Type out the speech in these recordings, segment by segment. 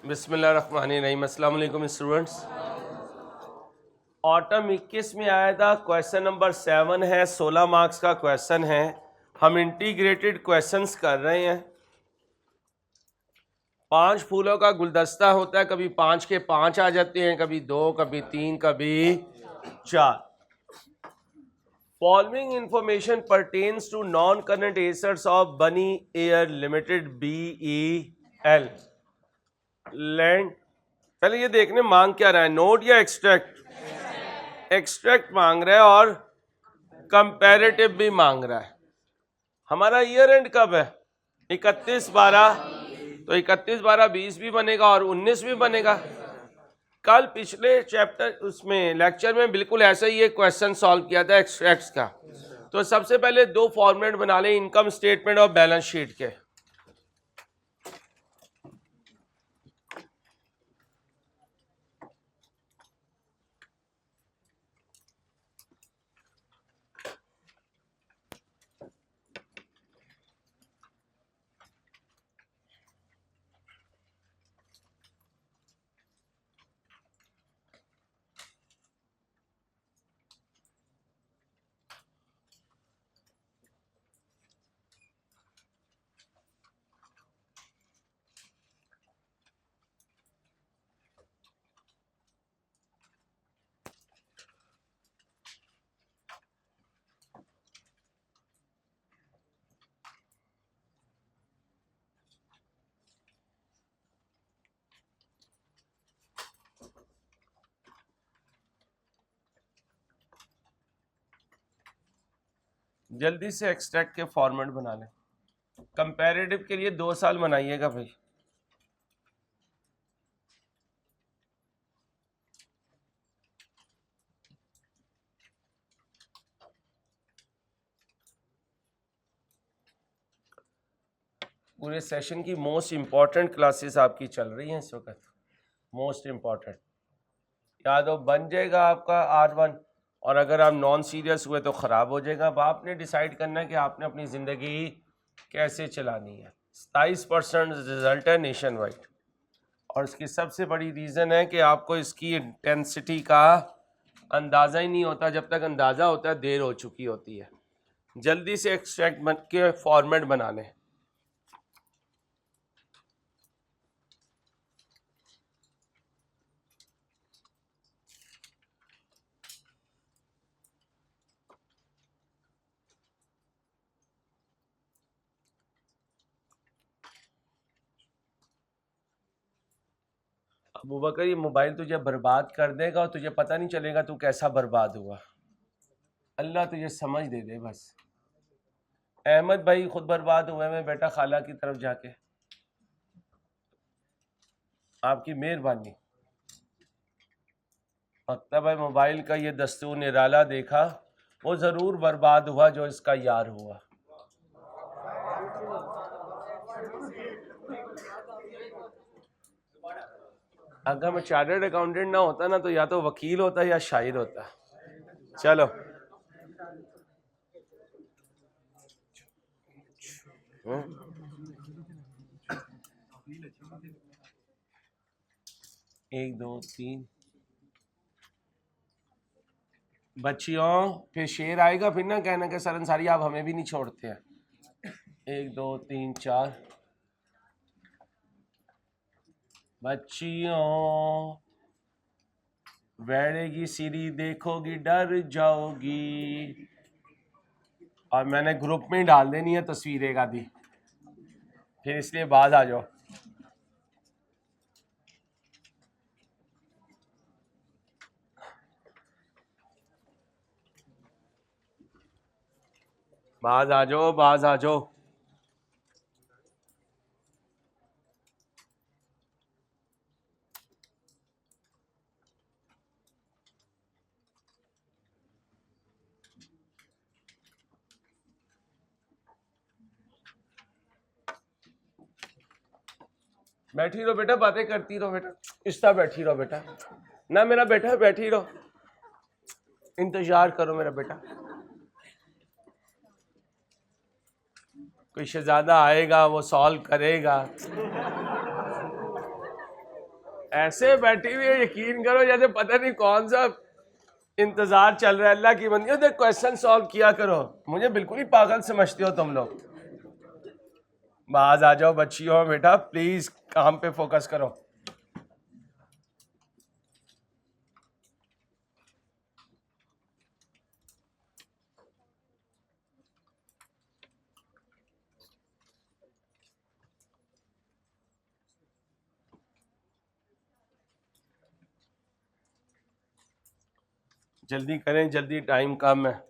बिस्मिल्लाहिर्रहमानिर्रहीम। अस्सलाम वालेकुम स्टूडेंट्स। ऑटम 21 में आया था, क्वेश्चन नंबर 7 है, 16 मार्क्स का क्वेश्चन है। हम इंटीग्रेटेड क्वेश्चंस कर रहे हैं। 5 फूलों का गुलदस्ता होता है, कभी 5 के 5 आ जाते हैं, कभी 2, कभी 3, कभी 4। Following information pertains to non current assets of बनी एयर लिमिटेड BEL लैंड। पहले ये देखने मांग क्या रहा है, नोट या एक्सट्रैक्ट। एक्सट्रैक्ट मांग रहा है और कंपैरेटिव भी मांग रहा है। हमारा ईयर एंड कब है? 31/12। तो 31/12 20 भी बनेगा और 19 भी बनेगा। कल पिछले चैप्टर उसमें लेक्चर में बिल्कुल ऐसा ही एक क्वेश्चन सॉल्व किया था एक्सट्रैक्ट्स का। तो सबसे पहले 2 फॉर्मेट बना लें, इनकम स्टेटमेंट और बैलेंस शीट के। जल्दी से एक्सट्रैक्ट के फॉर्मेट बना लें। कंपैरेटिव के लिए 2 साल बनाइएगा भाई। पूरे सेशन की मोस्ट इम्पॉर्टेंट क्लासेस आपकी चल रही हैं इस वक्त। मोस्ट इम्पॉर्टेंट याद हो, बन जाएगा आपका R1। और अगर आप नॉन सीरियस हुए तो ख़राब हो जाएगा। अब आपने डिसाइड करना है कि आपने अपनी ज़िंदगी कैसे चलानी है। 27% रिजल्ट है नेशन वाइड, और इसकी सबसे बड़ी रीज़न है कि आपको इसकी इंटेंसिटी का अंदाज़ा ही नहीं होता। जब तक अंदाज़ा होता है देर हो चुकी होती है। जल्दी से एक्सट्रैक्ट के फॉर्मेट बना लें। अबू बकर, ये मोबाइल तुझे बर्बाद कर देगा और तुझे पता नहीं चलेगा तू कैसा बर्बाद हुआ। अल्लाह तुझे समझ दे दे बस। अहमद भाई खुद बर्बाद हुए में बेटा, खाला की तरफ जाके। आपकी मेहरबानी। मकतब भाई मोबाइल का ये दस्तूर निराला देखा, वो ज़रूर बर्बाद हुआ जो इसका यार हुआ। अगर मैं चार्टर्ड अकाउंटेंट ना होता ना तो या तो वकील होता या शायर होता। चलो एक दो तीन बच्चियों, फिर शेर आएगा, फिर ना कहना कि सर अंसारी आप हमें भी नहीं छोड़ते हैं। 1 2 3 4 बच्चियों, बैठेगी सीढ़ी देखोगी डर जाओगी। और मैंने ग्रुप में ही डाल देनी है तस्वीर एक आधी, फिर इसलिए बाद आ जाओ। बाज आ जाओ, बाज आ जाओ। बैठी रहो बेटा, बातें करती रहो बेटा। इस्ता बैठी रहो बेटा। ना मेरा बेटा, बैठी रहो, इंतजार करो मेरा बेटा। कोई शहजादा आएगा, वो सॉल्व करेगा। ऐसे बैठी हुई है, यकीन करो जैसे पता नहीं कौन सा इंतजार चल रहा है। अल्लाह की बंदी हो, क्वेश्चन सॉल्व किया करो। मुझे बिल्कुल ही पागल समझते हो तुम लोग। बाज आ जाओ बच्चियों, बेटा प्लीज काम पे फोकस करो। जल्दी करें, जल्दी, टाइम कम है।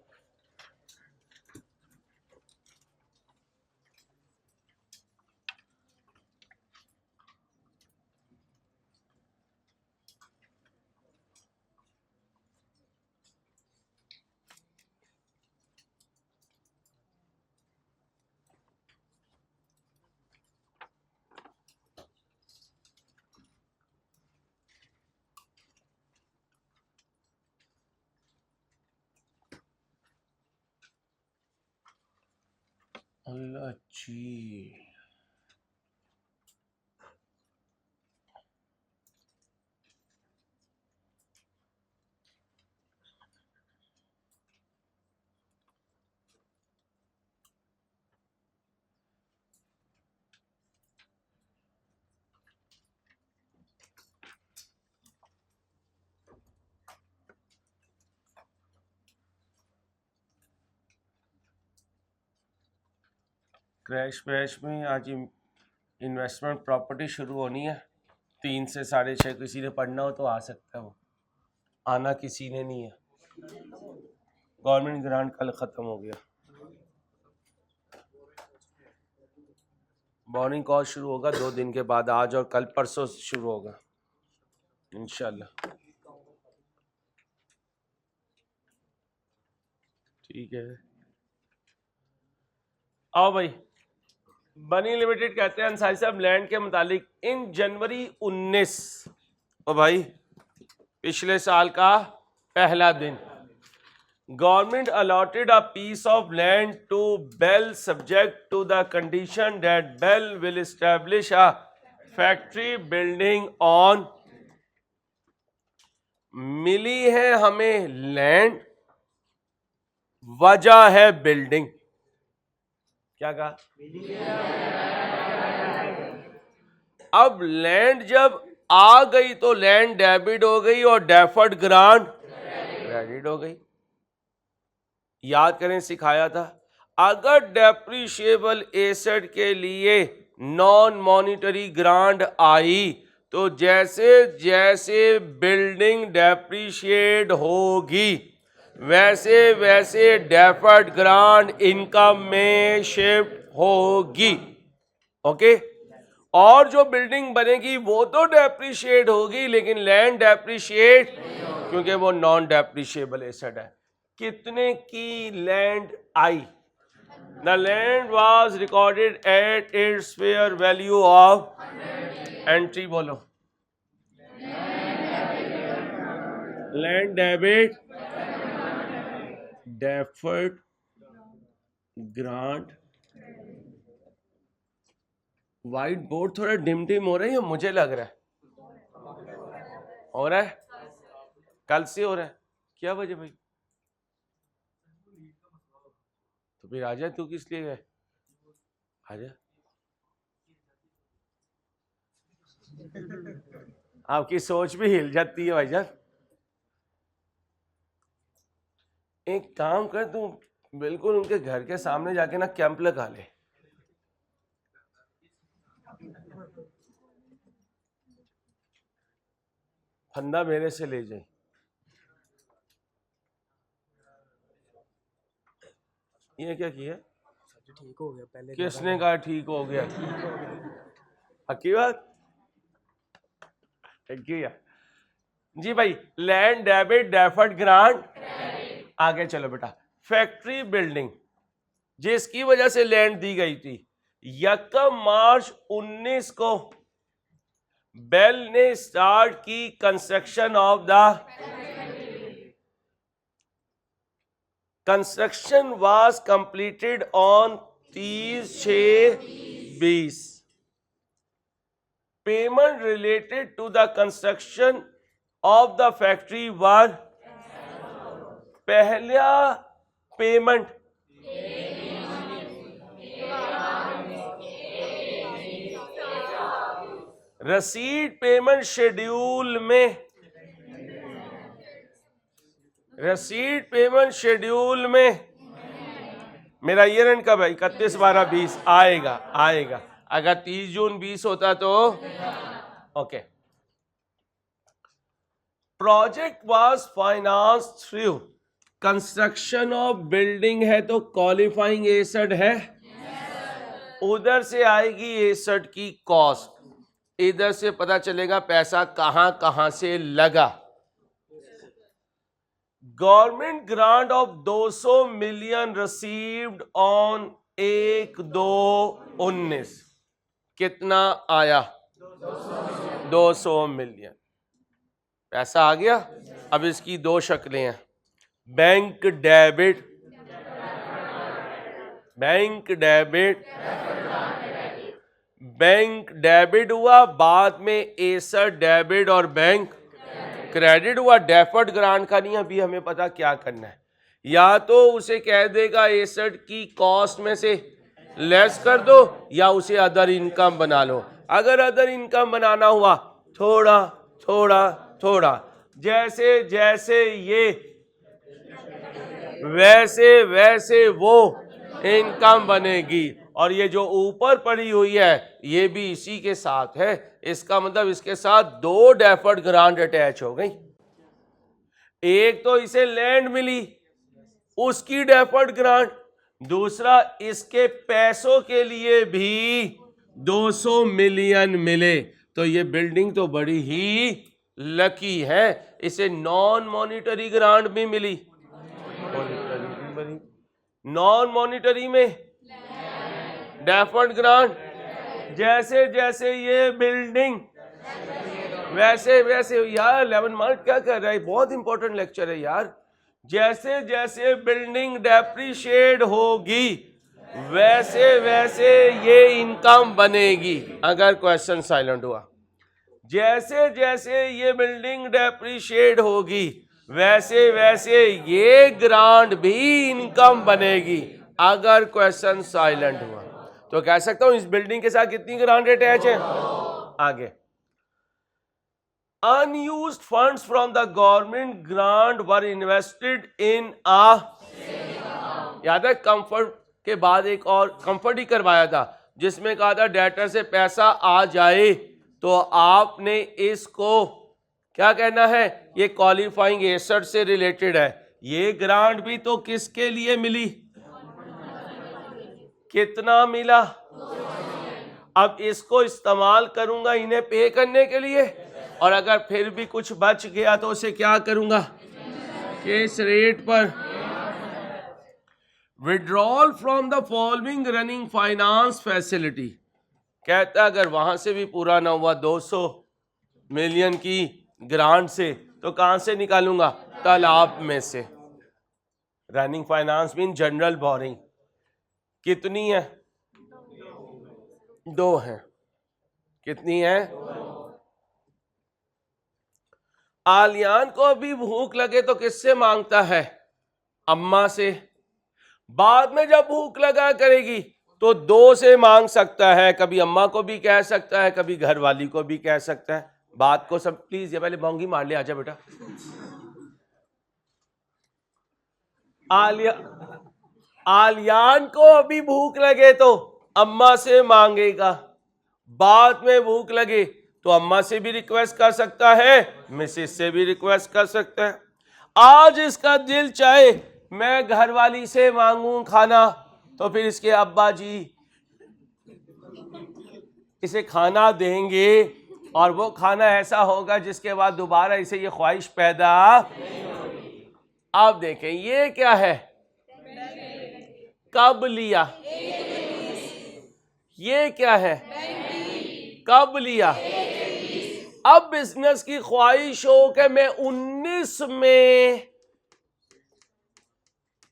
अल्लाह जी, क्रैश वैश में आज इन्वेस्टमेंट प्रॉपर्टी शुरू होनी है 3 से 6:30। किसी ने पढ़ना हो तो आ सकता है, वो आना किसी ने नहीं है। गवर्नमेंट ग्रांट कल ख़त्म हो गया। मॉर्निंग कॉल शुरू होगा 2 दिन के बाद, आज और कल, परसों शुरू होगा इंशाल्लाह। ठीक है, आओ भाई। बनी लिमिटेड कहते हैं अंसारी साहब लैंड के मुतालिक इन जनवरी 19, ओ भाई पिछले साल का पहला दिन, government allotted a piece of land to BEL subject to the condition that BEL will establish a factory building on. मिली है हमें लैंड, वजह है बिल्डिंग। क्या कहा? अब लैंड जब आ गई तो लैंड डेबिट हो गई और डेफर्ड ग्रांट क्रेडिट हो गई। याद करें, सिखाया था अगर डेप्रिशिएबल एसेट के लिए नॉन मॉनिटरी ग्रांट आई तो जैसे जैसे बिल्डिंग डेप्रिशिएट होगी वैसे वैसे डेफर्ड ग्रांट इनकम में शिफ्ट होगी। ओके, और जो बिल्डिंग बनेगी वो तो डेप्रिशिएट होगी लेकिन लैंड डेप्रिशिएट, क्योंकि वो नॉन डेप्रिशिएबल एसेट है। कितने की लैंड आई? The land was recorded at its fair value of entry. बोलो, land debit deferred grant. Whiteboard थोड़ा डिम डिम हो रहा है, मुझे लग रहा है हो रहा है, कल से हो रहा है। क्या वजह भाई? तो फिर आजा, तू किस लिए गए? आजा, आपकी सोच भी हिल जाती है भाईजान। एक काम कर, तू बिल्कुल उनके घर के सामने जाके ना कैंप लगा ले। फंदा मेरे से ले जाए। ये क्या किया? ठीक हो गया पहले। किसने कहा ठीक हो गया? पक्की बात? थैंक यू यार जी भाई। लैंड डेबिट डेफर्ड ग्रांट, आगे चलो बेटा। फैक्ट्री बिल्डिंग जिसकी वजह से लैंड दी गई थी, 1 मार्च 19 को बेल ने स्टार्ट की construction of the, construction was completed on 30/6/20। Payment related to the construction of the factory were, पहला पेमेंट रसीद पेमेंट शेड्यूल में, रसीद पेमेंट शेड्यूल में मेरा ईयर एंड कब है? 31/12/20 आएगा, आएगा। अगर 30 जून 20 होता तो okay. Project was finance through construction of building है तो क्वालिफाइंग एसेट है, उधर से आएगी एसेट की कॉस्ट, इधर से पता चलेगा पैसा कहां कहां से लगा। Government grant of 200 million received on 1/2/19 कितना आया? 200 मिलियन पैसा आ गया। अब इसकी दो शक्लें हैं, bank debit, bank debit, bank debit हुआ, बाद में एसेट डेबिट और बैंक क्रेडिट हुआ। डेफर्ड ग्रांट का नहीं अभी हमें पता क्या करना है, या तो उसे कह देगा एसेट की कॉस्ट में से लेस कर दो, या उसे अदर इनकम बना लो। अगर अदर इनकम बनाना हुआ थोड़ा थोड़ा थोड़ा, जैसे जैसे ये वैसे वैसे वो इनकम बनेगी। और ये जो ऊपर पड़ी हुई है ये भी इसी के साथ है। इसका मतलब इसके साथ दो डेफर्ड ग्रांट अटैच हो गई। एक तो इसे लैंड मिली, उसकी डेफर्ड ग्रांट, दूसरा इसके पैसों के लिए भी 200 मिलियन मिले। तो ये बिल्डिंग तो बड़ी ही लकी है, इसे नॉन मॉनिटरी ग्रांट भी मिली। नॉन मॉनिटरी में डेफर्ड ग्रांट, जैसे जैसे ये बिल्डिंग वैसे वैसे, यार 11 मार्च क्या कर रहा है, बहुत इंपॉर्टेंट लेक्चर है यार। जैसे जैसे बिल्डिंग डेप्रिशिएट होगी वैसे वैसे ये इनकम बनेगी। अगर क्वेश्चन साइलेंट हुआ, जैसे जैसे ये बिल्डिंग डेप्रिशिएट होगी वैसे वैसे ये ग्रांट भी इनकम बनेगी। अगर क्वेश्चन साइलेंट हुआ तो कह सकता हूं इस बिल्डिंग के साथ कितनी ग्रांट अटैच है। आगे, unused funds from the government grant were invested in आ, याद है कंफर्ट के बाद एक और कंफर्ट ही करवाया था जिसमें कहा था डेटर से पैसा आ जाए तो आपने इसको क्या कहना है, ये क्वालिफाइंग एसेट से रिलेटेड है। ये ग्रांट भी तो किसके लिए मिली, कितना मिला? अब इसको इस्तेमाल करूंगा इन्हें पे करने के लिए, और अगर फिर भी कुछ बच गया तो उसे क्या करूंगा, किस रेट पर। Withdrawal from the following running finance facility, कहता है अगर वहां से भी पूरा ना हुआ 200 मिलियन की ग्रांट से, तो कहां से निकालूंगा, तालाब में से। Running finance mean general boring, कितनी है, 2 है। कितनी है? आलियान को भी भूख लगे तो किससे मांगता है, अम्मा से। बाद में जब भूख लगा करेगी तो 2 से मांग सकता है, कभी अम्मा को भी कह सकता है, कभी घर वाली को भी कह सकता है। बात को सब प्लीज, ये पहले भोंगी मार ले, आजा बेटा। आलियान को अभी भूख लगे तो अम्मा से मांगेगा, बाद में भूख लगे तो अम्मा से भी रिक्वेस्ट कर सकता है, मिसेस से भी रिक्वेस्ट कर सकता है। आज इसका दिल चाहे मैं घरवाली से मांगूं खाना, तो फिर इसके अब्बा जी इसे खाना देंगे और वो खाना ऐसा होगा जिसके बाद दोबारा इसे ये ख्वाहिश पैदा। आप देखें ये क्या है, कब लिया, ये क्या है, कब लिया। अब बिजनेस की ख्वाहिश हो कि मैं 19 में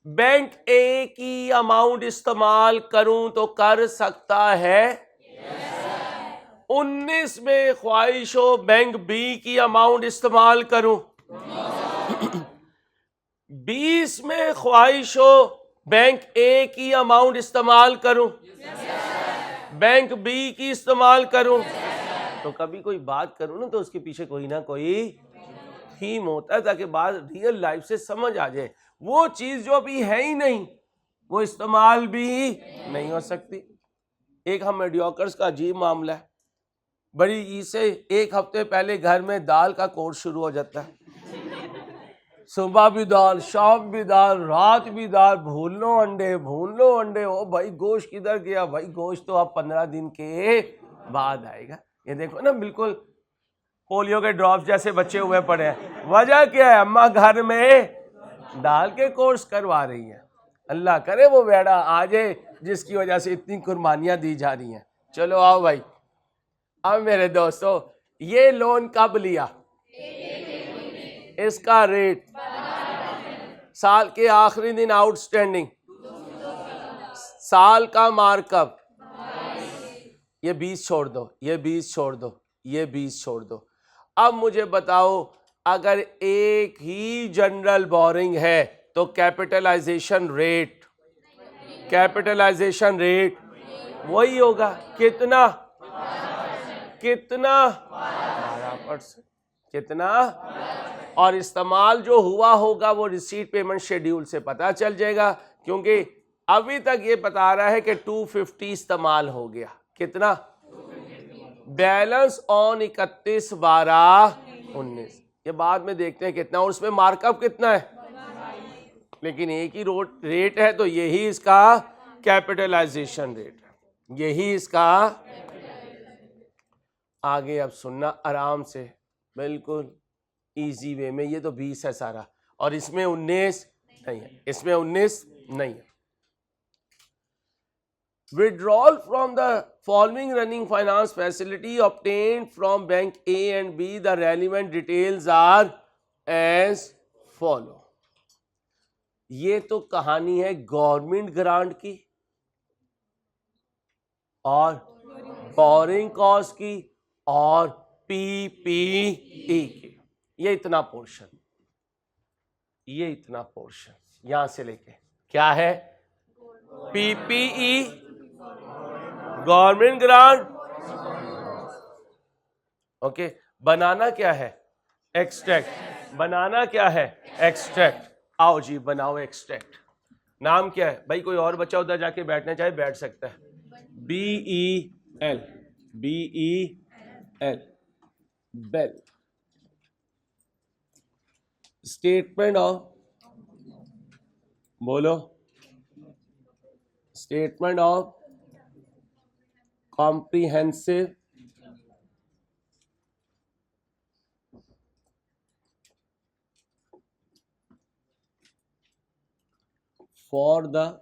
बैंक ए की अमाउंट इस्तेमाल करूं तो कर सकता है। 19 में ख्वाहिश हो बैंक बी की अमाउंट इस्तेमाल करूं, 20 में ख्वाहिश हो बैंक ए की अमाउंट इस्तेमाल करूं, बैंक बी की इस्तेमाल करूं, तो कभी कोई बात करूं ना तो उसके पीछे कोई ना कोई थीम होता है ताकि बात रियल लाइफ से समझ आ जाए। वो चीज जो अभी है ही नहीं वो इस्तेमाल भी नहीं हो सकती। एक हम मेडियोकर्स का अजीब मामला है, बड़ी ईद से एक हफ्ते पहले घर में दाल का कोर्स शुरू हो जाता है, सुबह भी दाल, शाम भी दाल, रात भी दाल, भून लो अंडे। ओ भाई गोश्त किधर गया? भाई गोश्त तो अब 15 दिन के बाद आएगा। ये देखो ना, बिल्कुल पोलियो के ड्रॉप्स जैसे बच्चे हुए पड़े हैं। वजह क्या है? अम्मा घर में दाल के कोर्स करवा रही है। अल्लाह करे वो बेड़ा आ जाए जिसकी वजह से इतनी कुर्बानियां दी जा रही हैं। चलो आओ भाई। अब मेरे दोस्तों, ये लोन कब लिया? इसका रेट साल के आखिरी दिन आउटस्टैंडिंग, साल का मार्कअप, ये 20 छोड़ दो, ये 20 छोड़ दो, ये 20 छोड़ दो। अब मुझे बताओ, अगर एक ही जनरल बोरिंग है तो कैपिटलाइजेशन रेट वही होगा। कितना? 12%। कितना? और इस्तेमाल जो हुआ होगा वो रिसीट पेमेंट शेड्यूल से पता चल जाएगा, क्योंकि अभी तक ये बता रहा है कि 250 इस्तेमाल हो गया। कितना? Balance on 31/12/19। ये बाद में देखते हैं कितना, और उसमें मार्कअप कितना है, लेकिन एक ही रेट है तो यही इसका कैपिटलाइजेशन रेट है, यही इसका। आगे अब सुनना आराम से, बिल्कुल इजी वे में। ये तो 20 है सारा, और इसमें 19 नहीं है, इसमें 19 नहीं है। Withdrawal from the following running finance facility obtained from bank A and B, the relevant details are as follow। ये तो कहानी है गवर्नमेंट ग्रांट की और बोरिंग कॉस्ट की और पीपीई की। ये इतना पोर्शन यहां से लेके क्या है? PPE, government grant. ओके, बनाना क्या है? एक्सट्रैक्ट। बनाना क्या है? एक्सट्रैक्ट। आओ जी बनाओ एक्सट्रैक्ट। नाम क्या है भाई? कोई और बच्चा उधर जाके बैठना चाहे बैठ सकता है। BEL, BEL, BEL. Statement of, बोलो, statement of comprehensive for the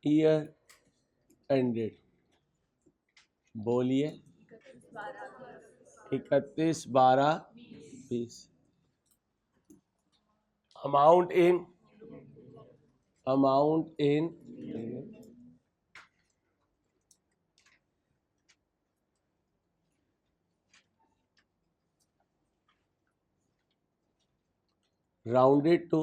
year ended. बोलिए। 31/12/20। Amount in rounded to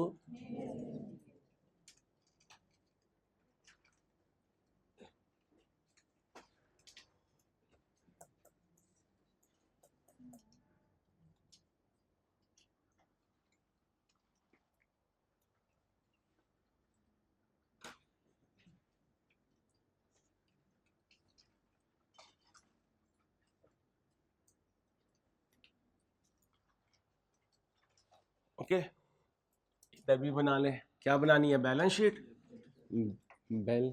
okay. इधर भी बना ले। क्या बनानी है? Balance sheet, BEL,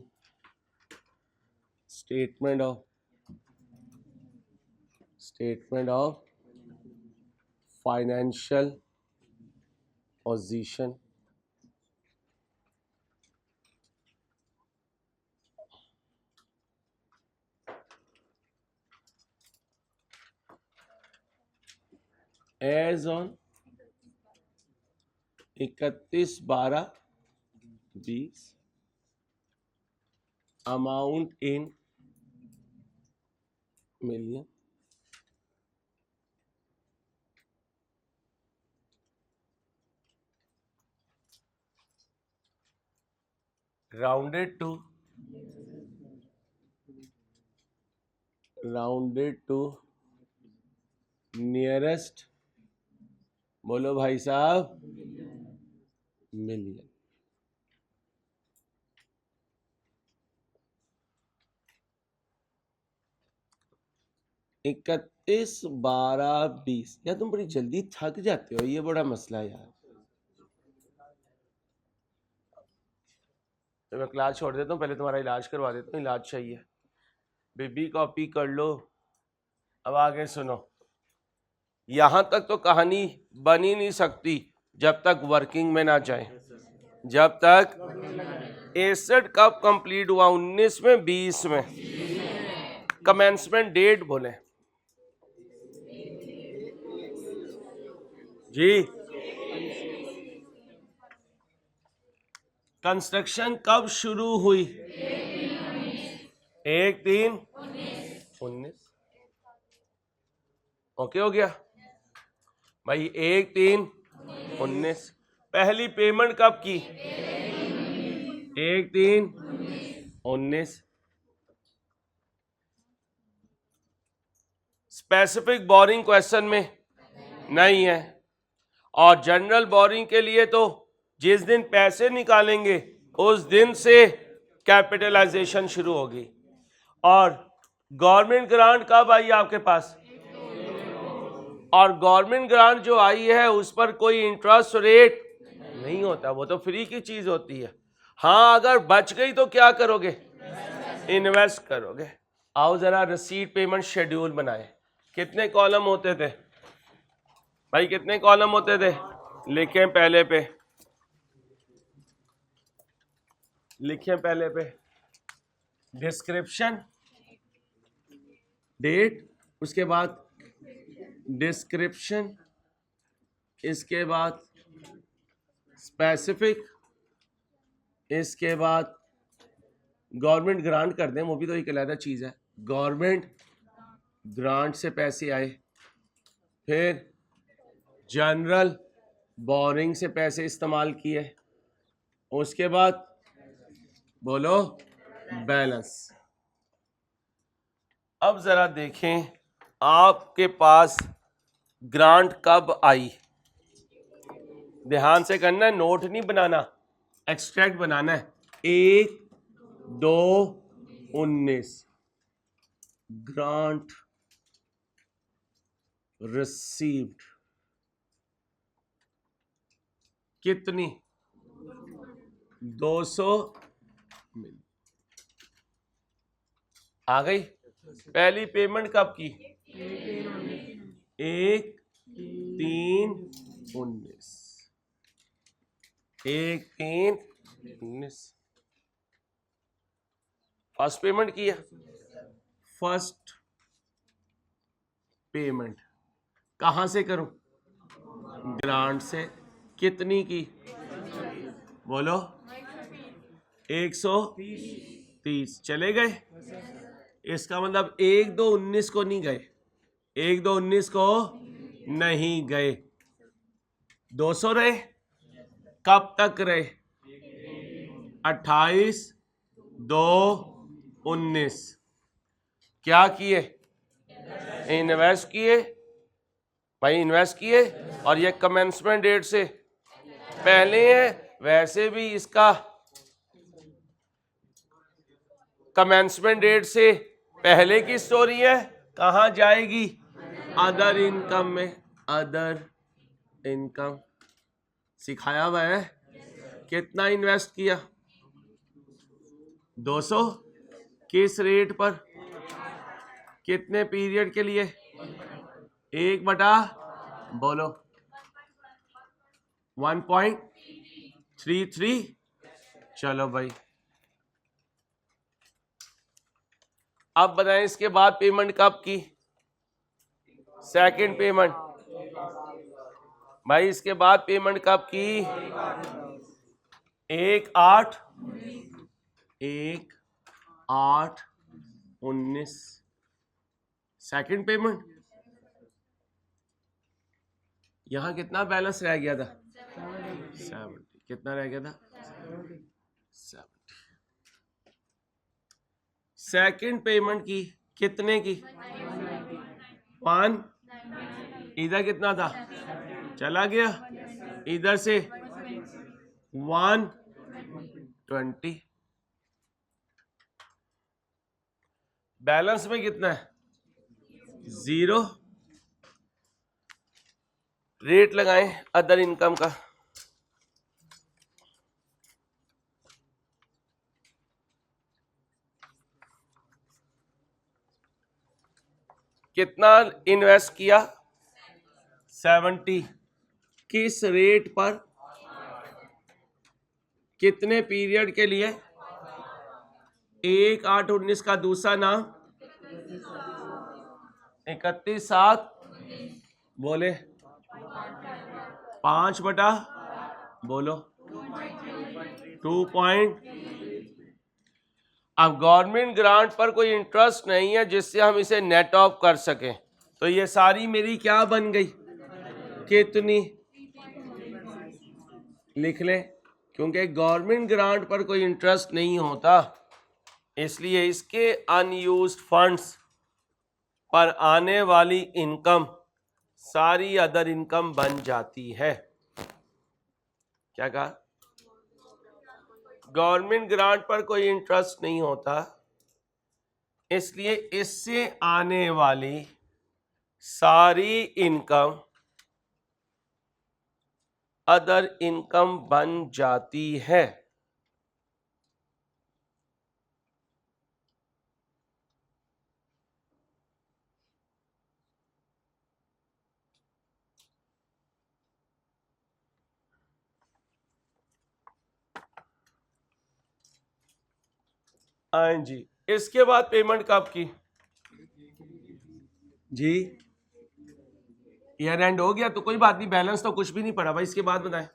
statement of financial position, as on 31/12/20, amount in million. Rounded to nearest, बोलो भाई साहब, मिलियन। 31, 12, 20। यार तुम बड़ी जल्दी थक जाते हो, ये बड़ा मसला है यार। तो मैं क्लास छोड़ देता हूँ, पहले तुम्हारा इलाज करवा देता हूँ, इलाज चाहिए। बेबी कॉपी कर लो। अब आगे सुनो, यहां तक तो कहानी बन ही नहीं सकती जब तक वर्किंग में ना जाए। जब तक 61 कब कंप्लीट हुआ? 19 में, 20 में। कमेंसमेंट डेट बोले जी। कंस्ट्रक्शन कब शुरू हुई? 1/3/19। ओके हो गया भाई? 1/3/19। पहली पेमेंट कब की? 1/3/19। स्पेसिफिक बोरिंग क्वेश्चन में नहीं है, और जनरल बोरिंग के लिए तो जिस दिन पैसे निकालेंगे उस दिन से कैपिटलाइजेशन शुरू होगी। और गवर्नमेंट ग्रांट कब आई आपके पास? और गवर्नमेंट ग्रांट जो आई है उस पर कोई इंटरेस्ट रेट नहीं होता, वो तो फ्री की चीज होती है। हाँ, अगर बच गई तो क्या करोगे? इन्वेस्ट करोगे। आओ जरा रिसीट पेमेंट शेड्यूल बनाए। कितने कॉलम होते थे भाई? कितने कॉलम होते थे? लिखें पहले पे, लिखें पहले पे। डिस्क्रिप्शन, डेट, उसके बाद डिस्क्रिप्शन, इसके बाद स्पेसिफिक, इसके बाद गवर्नमेंट ग्रांट कर दें, वो भी तो एक अलग चीज है। गवर्नमेंट ग्रांट से पैसे आए, फिर जनरल बोरिंग से पैसे इस्तेमाल किए, उसके बाद बोलो बैलेंस। अब जरा देखें आपके पास ग्रांट कब आई। ध्यान से करना है, नोट नहीं बनाना, एक्सट्रैक्ट बनाना है। 1/2/19 ग्रांट रिसीव्ड कितनी? 200 मिल। आ गई? पहली पेमेंट कब की? 1/3/19। 1/3/19 फर्स्ट पेमेंट की है। फर्स्ट पेमेंट कहां से करूं? ग्रांट से। कितनी की? बोलो 130। चले गए? इसका मतलब 1/2/19 को नहीं गए, 1/2/19 को नहीं गए। 200 रहे? कब तक रहे? 28/2/19। क्या किए? इन्वेस्ट किए भाई, इन्वेस्ट किए। और ये कमेंसमेंट डेट से पहले है, वैसे भी इसका कमेंसमेंट डेट से पहले की स्टोरी है। कहां जाएगी? अदर इनकम में। अदर इनकम सिखाया हुआ है। कितना इन्वेस्ट किया? 200। किस रेट पर? कितने पीरियड के लिए? 1/, बोलो 1.33। चलो भाई, अब बताएं इसके बाद पेमेंट कब की? सेकंड पेमेंट भाई, इसके बाद पेमेंट कब की? 1/8/19। सेकंड पेमेंट, यहां कितना बैलेंस रह गया था? 70। कितना रह गया था? 70। सेकंड पेमेंट की कितने की? 1। इधर कितना था? चला गया इधर से 120। बैलेंस में कितना है? 0। रेट लगाएं अदर इनकम का। कितना इन्वेस्ट किया? 70। किस रेट पर? कितने पीरियड के लिए? 1/8/19 का दूसरा नाम 31/7 बोले 5 बटा बोलो 2 अब गवर्नमेंट ग्रांट पर कोई इंटरेस्ट नहीं है जिससे हम इसे नेट ऑफ कर सकें, तो ये सारी मेरी क्या बन गई? कितनी? लिख लें, क्योंकि गवर्नमेंट ग्रांट पर कोई इंटरेस्ट नहीं होता, इसलिए इसके अनयूज्ड फंड्स पर आने वाली इनकम सारी अदर इनकम बन जाती है। क्या कहा? गवर्नमेंट ग्रांट पर कोई इंटरेस्ट नहीं होता, इसलिए इससे आने वाली सारी इनकम अदर इनकम बन जाती है। हाँ जी। इसके बाद पेमेंट कब की जी? ईयर एंड हो गया तो कोई बात नहीं, बैलेंस तो कुछ भी नहीं पड़ा भाई। इसके बाद बताएं।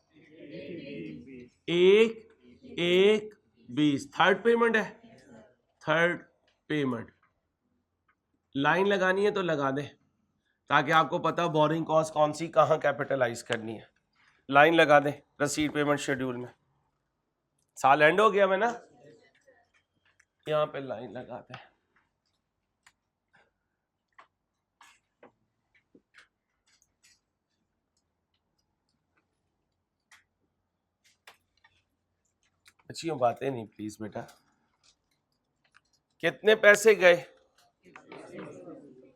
1/1/20 थर्ड पेमेंट है। थर्ड पेमेंट लाइन लगानी है तो लगा दे, ताकि आपको पता बोरिंग कॉस्ट कौन सी कहाँ कैपिटलाइज करनी है। लाइन लगा दे रसीद पेमेंट शेड्यूल में। साल एंड हो गया मैं ना, यहाँ पे लाइन लगाते हैं। अच्छी बातें नहीं प्लीज बेटा। कितने पैसे गए?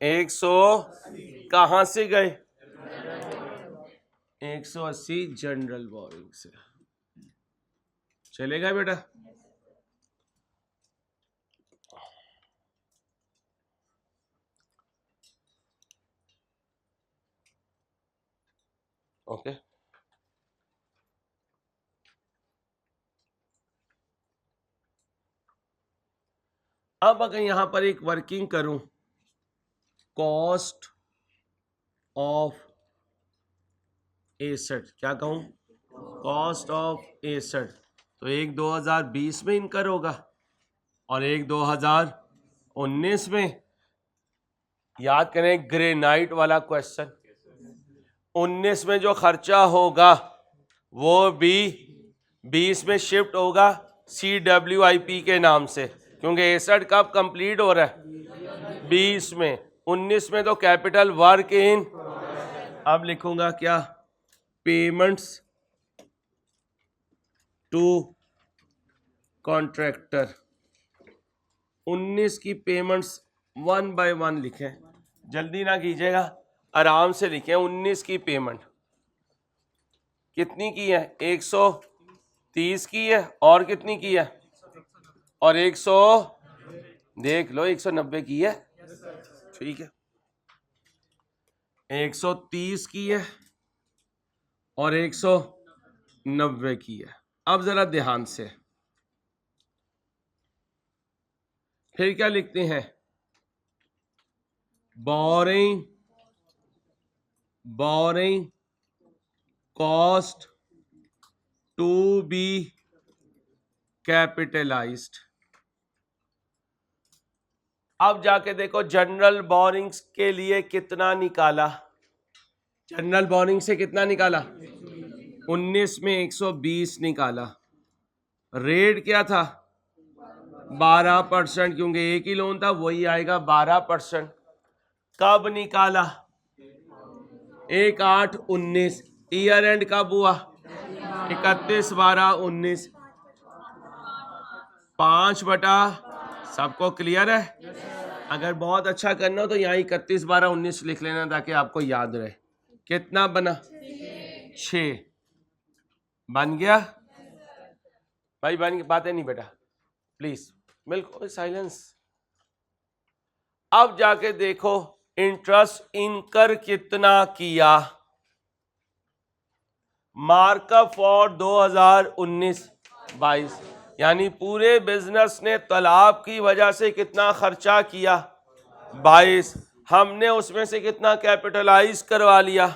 100। कहां से गए? 180 जनरल बोरिंग से। चलेगा बेटा? ओके। अब अगर यहां पर एक वर्किंग करूं, कॉस्ट ऑफ एसेट, क्या कहूं? कॉस्ट ऑफ एसेट, तो एक 2020 में इनकर होगा और एक 2019 में। याद करें ग्रेनाइट वाला क्वेश्चन, 19 में जो खर्चा होगा वो भी 20 में शिफ्ट होगा CWIP के नाम से, क्योंकि एसेट कब कंप्लीट हो रहा है? 20 में। 19 में तो कैपिटल वर्क इन। अब लिखूंगा क्या? Payments to contractor. 19 की पेमेंट्स 1 बाय 1 लिखें, जल्दी ना कीजिएगा, आराम से लिखें। 19 की पेमेंट कितनी की है? 130 की है, और कितनी की है? और 100 देख लो 190 की है। ठीक है, 130 की है और 190 की है। अब जरा ध्यान से फिर क्या लिखते हैं? Boring cost to be capitalised. अब जाके देखो जनरल बोरिंग्स के लिए कितना निकाला, जनरल बोरिंग से कितना निकाला, 19 में 120 निकाला। रेट क्या था 12%, क्योंकि एक ही लोन था, वही आएगा 12%। कब निकाला 1/8/19। ईयर एंड कब हुआ 31/12/19। 5/, सबको क्लियर है? अगर बहुत अच्छा करना हो तो यहाँ 31/12/19 लिख लेना ताकि आपको याद रहे। कितना बना 6 बन गया भाई, बन गया। बातें नहीं बेटा प्लीज, बिल्कुल साइलेंस। अब जाके देखो इंटरेस्ट इनकर कितना किया, मार्कअप फॉर 2019-22, यानी पूरे बिजनेस ने तालाब की वजह से कितना खर्चा किया 22, हमने उसमें से कितना कैपिटलाइज करवा लिया,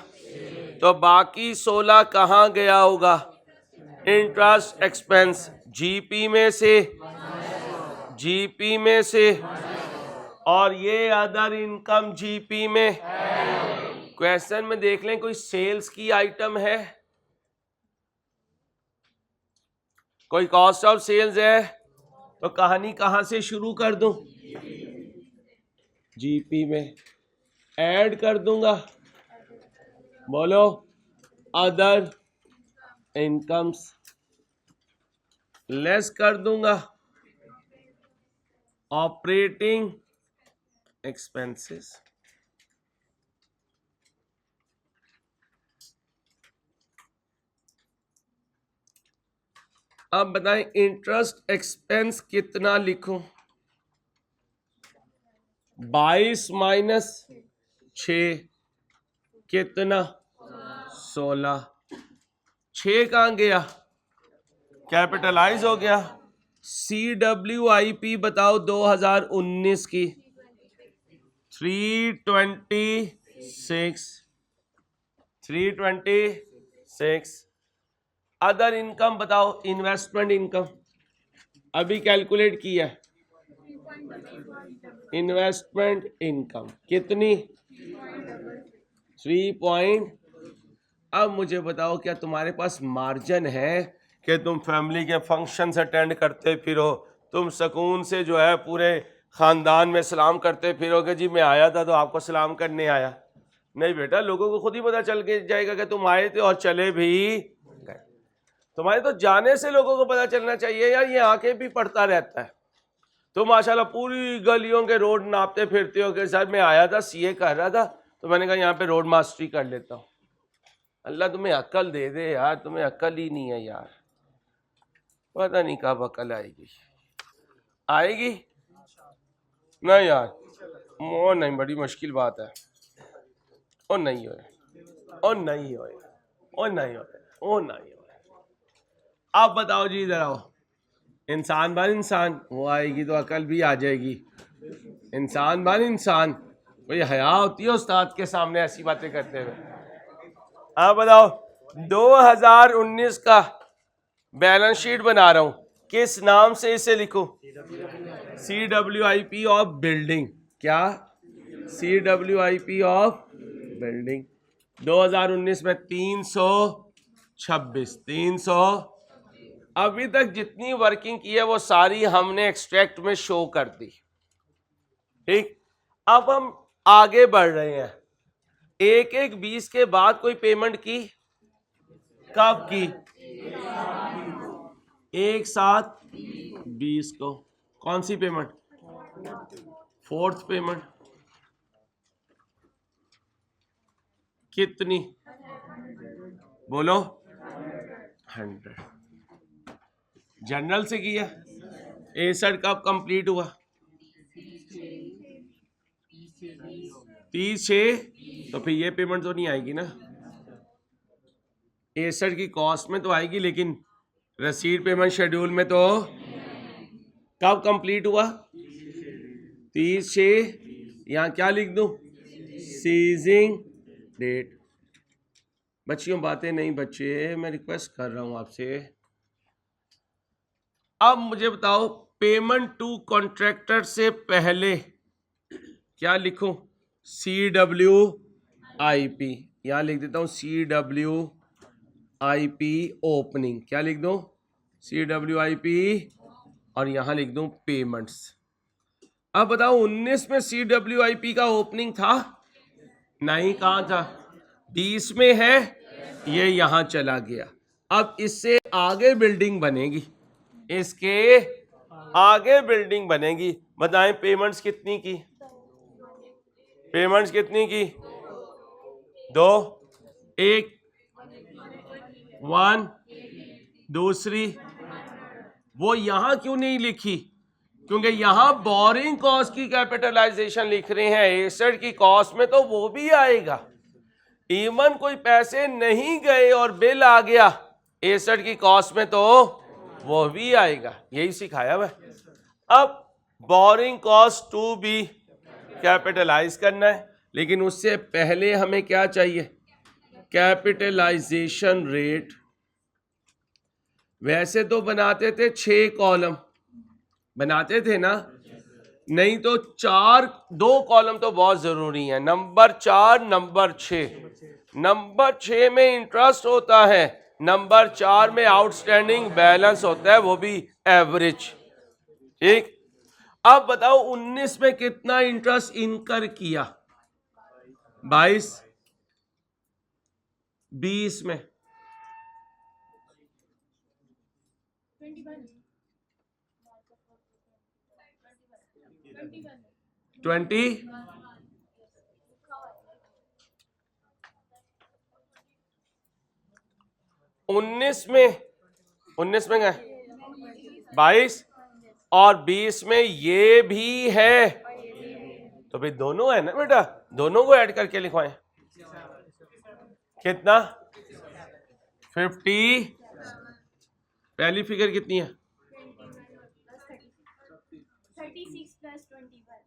तो बाकी 16 कहाँ गया होगा, इंटरेस्ट एक्सपेंस, जीपी में से, और ये अदर इनकम जीपी में। क्वेश्चन में देख लें कोई सेल्स की आइटम है, कोई कॉस्ट ऑफ सेल्स है, तो कहानी कहां से शुरू कर दूं, जीपी में ऐड कर दूंगा, बोलो अदर इनकम्स, लेस कर दूंगा ऑपरेटिंग एक्सपेंसेस। अब बताएं इंटरेस्ट एक्सपेंस कितना लिखूं, 22 माइनस 6 कितना 16। 6 कहां गया, कैपिटलाइज हो गया। CWIP बताओ 2019 की 326। अदर इनकम बताओ, इन्वेस्टमेंट इनकम अभी कैलकुलेट किया, इन्वेस्टमेंट इनकम कितनी 3 अब मुझे बताओ क्या तुम्हारे पास मार्जिन है कि तुम फैमिली के फंक्शंस अटेंड करते फिरो, तुम सुकून से जो है पूरे खानदान में सलाम करते फिरोगे, जी मैं आया था तो आपको सलाम करने आया? नहीं बेटा, लोगों को खुद ही पता चल के जाएगा कि तुम आए थे और चले भी गए। तुम्हारे तो जाने से लोगों को पता चलना चाहिए यार, ये आके भी पढ़ता रहता है। तो माशाल्लाह पूरी गलियों के रोड नापते फिरते हो कि सर मैं आया था, सीए कर रहा था, तो मैंने कहा यहाँ पे रोड मास्टरी कर लेता हूँ। अल्लाह तुम्हें अक्ल दे दे यार, तुम्हें अक्ल ही नहीं है यार, पता नहीं कब अक्ल आएगी ना यार। ओ नहीं, बड़ी मुश्किल बात है। ओ नहीं होए, ओ नहीं होए, ओ नहीं होए, ओ नहीं होए। आप बताओ जी इधर आओ, इंसान बन इंसान, वो आएगी तो अकल भी आ जाएगी। इंसान बन इंसान, कोई हया होती है उस्ताद के सामने ऐसी बातें करते हुए? आप बताओ 2019 का बैलेंस शीट बना रहा हूं, किस नाम से इसे लिखूं? CWIP of building. क्या CWIP ऑफ बिल्डिंग 2019 में 326। अभी तक जितनी वर्किंग की है वो सारी हमने एक्सट्रैक्ट में शो कर दी। ठीक, अब हम आगे बढ़ रहे हैं। 1/1/20 के बाद कोई पेमेंट की, कब की? 1/7/20 को। कौन सी पेमेंट? 4th payment. कितनी बोलो? 100। जनरल से किया। 61 कब कंप्लीट हुआ? 30/6। तो फिर ये पेमेंट तो नहीं आएगी ना, 61 की कॉस्ट में तो आएगी, लेकिन रसीद पेमेंट शेड्यूल में तो कब कंप्लीट हुआ? 30/6। यहाँ क्या लिख दूं? Ceasing date. बच्चियों बातें नहीं बच्चे, मैं रिक्वेस्ट कर रहा हूं आपसे। अब मुझे बताओ पेमेंट टू कॉन्ट्रैक्टर से पहले क्या लिखूं? CWIP, यहां लिख देता हूं CWIP ओपनिंग। क्या लिख दूं? CWIP, और यहां लिख दूं पेमेंट्स। अब बताओ 19 में CWIP का ओपनिंग था? नहीं, कहां था? 20 में है, ये यहां चला गया। अब इससे आगे बिल्डिंग बनेगी, इसके आगे बिल्डिंग बनेगी। बताएं पेमेंट्स कितनी की? पेमेंट्स कितनी की? 2, एक 1, दूसरी। वो यहां क्यों नहीं लिखी? क्योंकि यहां बोरिंग कॉस्ट की कैपिटलाइजेशन लिख रहे हैं, एसेट की कॉस्ट में तो वो भी आएगा। इवन कोई पैसे नहीं गए और बिल आ गया, एसेट की कॉस्ट में तो वो भी आएगा। यही सिखाया मैं। अब boring cost to be capitalise करना है, लेकिन उससे पहले हमें क्या चाहिए? Capitalisation rate. वैसे तो बनाते थे 6 कॉलम, बनाते थे ना? नहीं तो 2 कॉलम तो बहुत जरूरी है, नंबर 4, नंबर 6। नंबर 6 में इंटरेस्ट होता है, नंबर 4 में आउटस्टैंडिंग बैलेंस होता है, वो भी एवरेज। ठीक। अब बताओ 19 में कितना इंटरेस्ट इनकर किया? 22। 20 में 20। 19 में गए 22, और 20 में ये भी है, तो भाई दोनों है ना बेटा, दोनों को ऐड करके लिखवाएं। कितना? 50। पहली फिगर कितनी है?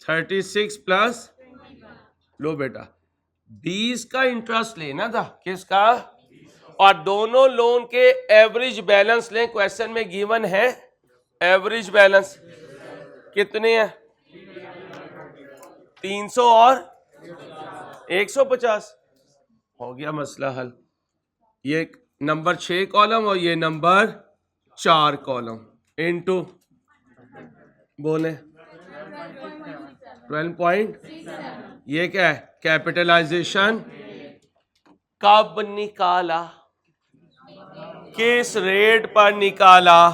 36 प्लस, लो बेटा 20 का इंटरेस्ट लेना था। किसका? और दोनों लोन के एवरेज बैलेंस लें। क्वेश्चन में गिवन है एवरेज बैलेंस कितने हैं? 300 और 150। हो गया मसला हल। ये नंबर 6 कॉलम और ये नंबर 4 कॉलम इनटू, बोले 12 ये क्या है? कैपिटलाइजेशन। कब निकाला? किस रेट पर निकाला?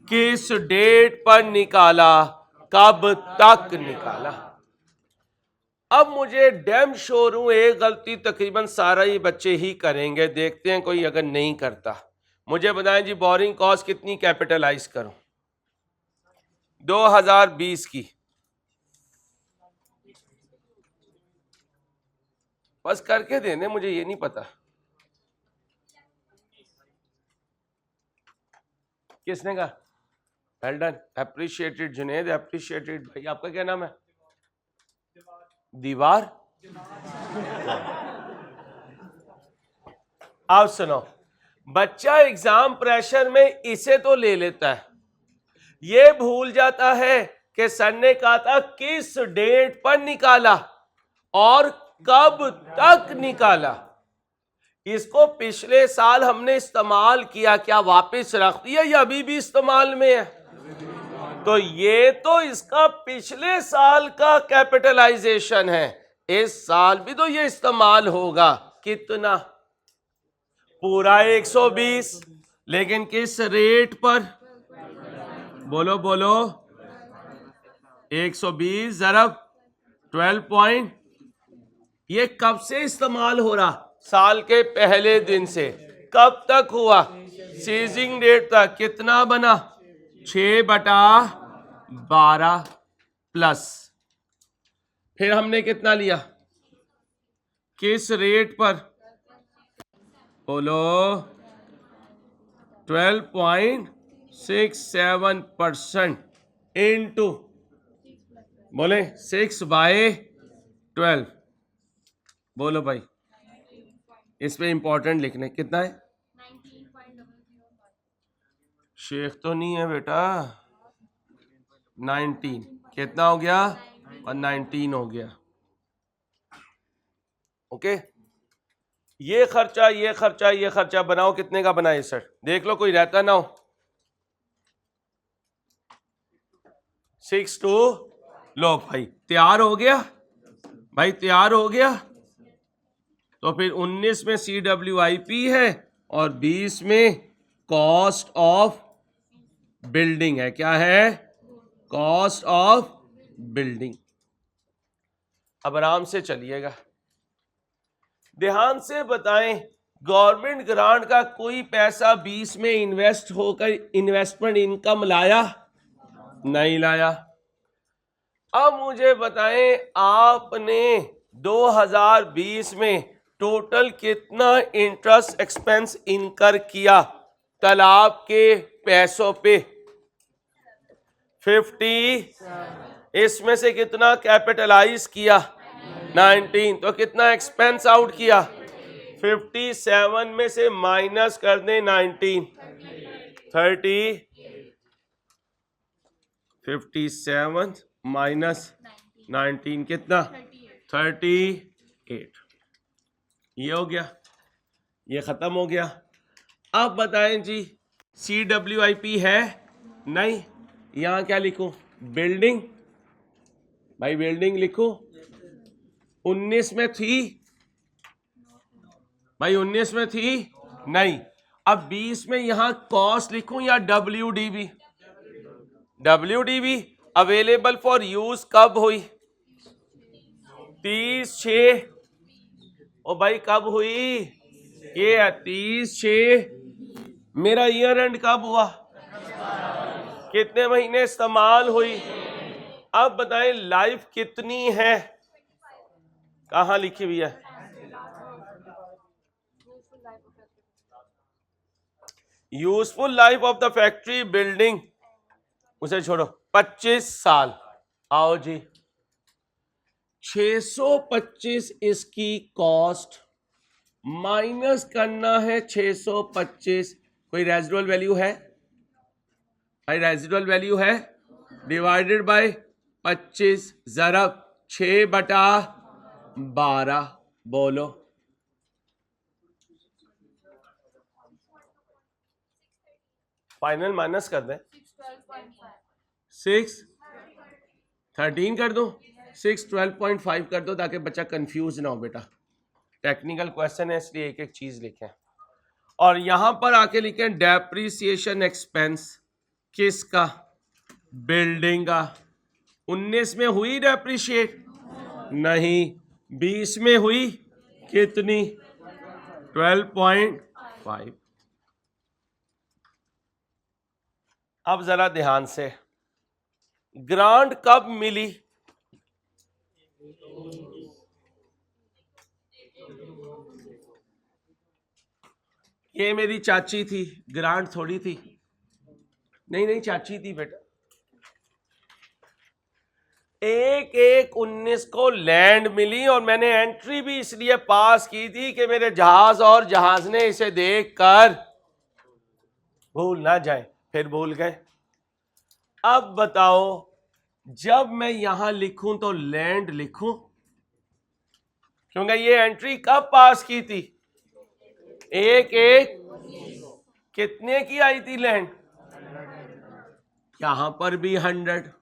किस डेट पर निकाला? कब तक निकाला? अब मुझे डैम श्योर हूं एक गलती तकरीबन सारा ही बच्चे ही करेंगे। देखते हैं कोई अगर नहीं करता। मुझे बताएं जी, बोरिंग कॉस्ट कितनी कैपिटलाइज करूं? 2020 की। बस करके देने, मुझे ये नहीं पता किसने कहा। Well done, appreciated Junaid, appreciated. भाई आपका क्या नाम है? दीवार। आप सुनो, बच्चा एग्जाम प्रेशर में इसे तो ले लेता है, ये भूल जाता है कि सर ने कहा था किस डेट पर निकाला और कब तक निकाला। इसको पिछले साल हमने इस्तेमाल किया, क्या वापस रख दिया या अभी भी इस्तेमाल में है? तो ये तो इसका पिछले साल का कैपिटलाइजेशन है, इस साल भी तो ये इस्तेमाल होगा। कितना? पूरा 120, लेकिन किस रेट पर? बोलो बोलो। 120 ज़रब 12 ये कब से इस्तेमाल हो रहा? साल के पहले दिन से। कब तक हुआ? सीजिंग डेट तक। कितना बना? 6/12 प्लस, फिर हमने कितना लिया? किस रेट पर? बोलो 12.67% इंटू, बोले 6/12। बोलो भाई, इसमें इंपॉर्टेंट लिखने कितना है? शेख तो नहीं है बेटा। 19 कितना हो गया? और 19 हो गया। ओके, ये खर्चा ये खर्चा ये खर्चा बनाओ, कितने का बना 61? देख लो कोई रहता ना हो। 62 लो भाई, तैयार हो गया भाई, तैयार हो गया। तो फिर 19 में CWIP है और 20 में कॉस्ट ऑफ बिल्डिंग है। क्या है? Cost of building. अब आराम से चलिएगा, ध्यान से बताएं, गवर्नमेंट ग्रांट का कोई पैसा 20 में इन्वेस्ट होकर इन्वेस्टमेंट इनकम लाया? नहीं लाया। अब मुझे बताएं, आपने 2020 में टोटल कितना इंटरेस्ट एक्सपेंस इनकर किया तालाब के पैसों पे? 50। इसमें से कितना कैपिटलाइज किया? 19। तो कितना एक्सपेंस आउट किया? 57 में से माइनस कर दें 19, 30। 57 माइनस 19 कितना? 38। ये हो गया, ये खत्म हो गया। अब बताएं जी, CWIP है? नहीं। यहां क्या लिखूं? बिल्डिंग। भाई बिल्डिंग लिखूं? 19 में थी भाई, 19 में थी नहीं। अब 20 में यहां कॉस्ट लिखूं या WDV? WDV available for use कब हुई? 30/6। ओ भाई कब हुई? ये है 30/6। मेरा ईयर एंड कब हुआ? कितने महीने इस्तेमाल हुई? अब बताएं लाइफ कितनी है? कहां लिखी हुई है? Useful life of the factory building, उसे छोड़ो, 25 साल। आओ जी, 625 इसकी कॉस्ट माइनस करना है 625। कोई रेजिडुअल वैल्यू है? भाई रेजिडुअल वैल्यू है, डिवाइडेड बाय 25 ज़रब 6/12। बोलो फाइनल माइनस कर दें। 6 13 कर दो, 6 12.5 कर दो, ताकि बच्चा कंफ्यूज ना हो। बेटा टेक्निकल क्वेश्चन है, इसलिए एक एक चीज लिखें। और यहां पर आके लिखें डेप्रिसिएशन एक्सपेंस। किसका? बिल्डिंग का। 19 में हुई डेप्रिशिएट? नहीं। 20 में हुई? कितनी? 12.5। अब जरा ध्यान से, ग्रांट कब मिली? ये मेरी चाची थी, ग्रांट थोड़ी थी। नहीं नहीं, चाची थी बेटा। 1/1/19 को लैंड मिली, और मैंने एंट्री भी इसलिए पास की थी कि मेरे जहाज और जहाज ने इसे देखकर भूल ना जाए। फिर भूल गए। अब बताओ, जब मैं यहां लिखूं तो लैंड लिखूं? क्योंकि ये एंट्री कब पास की थी? 1/1 कितने की आई थी लैंड? यहां पर भी 100।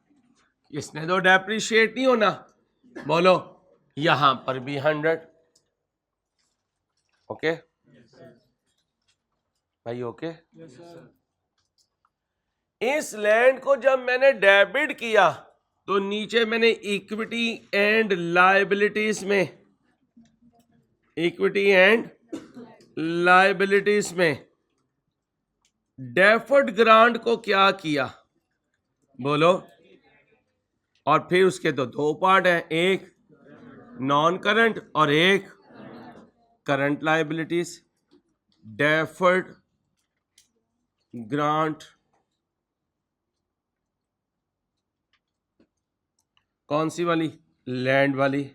इसने तो डेप्रिशिएट नहीं होना। बोलो, यहां पर भी 100। ओके भाई? ओके। इस लैंड को जब मैंने डेबिट किया तो नीचे मैंने इक्विटी एंड लायबिलिटीज में, इक्विटी एंड लायबिलिटीज में डेफर्ड ग्रांट को क्या किया? बोलो। और फिर उसके तो दो पार्ट हैं, एक नॉन करंट और एक करंट लायबिलिटीज। डेफर्ड ग्रांट कौन सी वाली? लैंड वाली।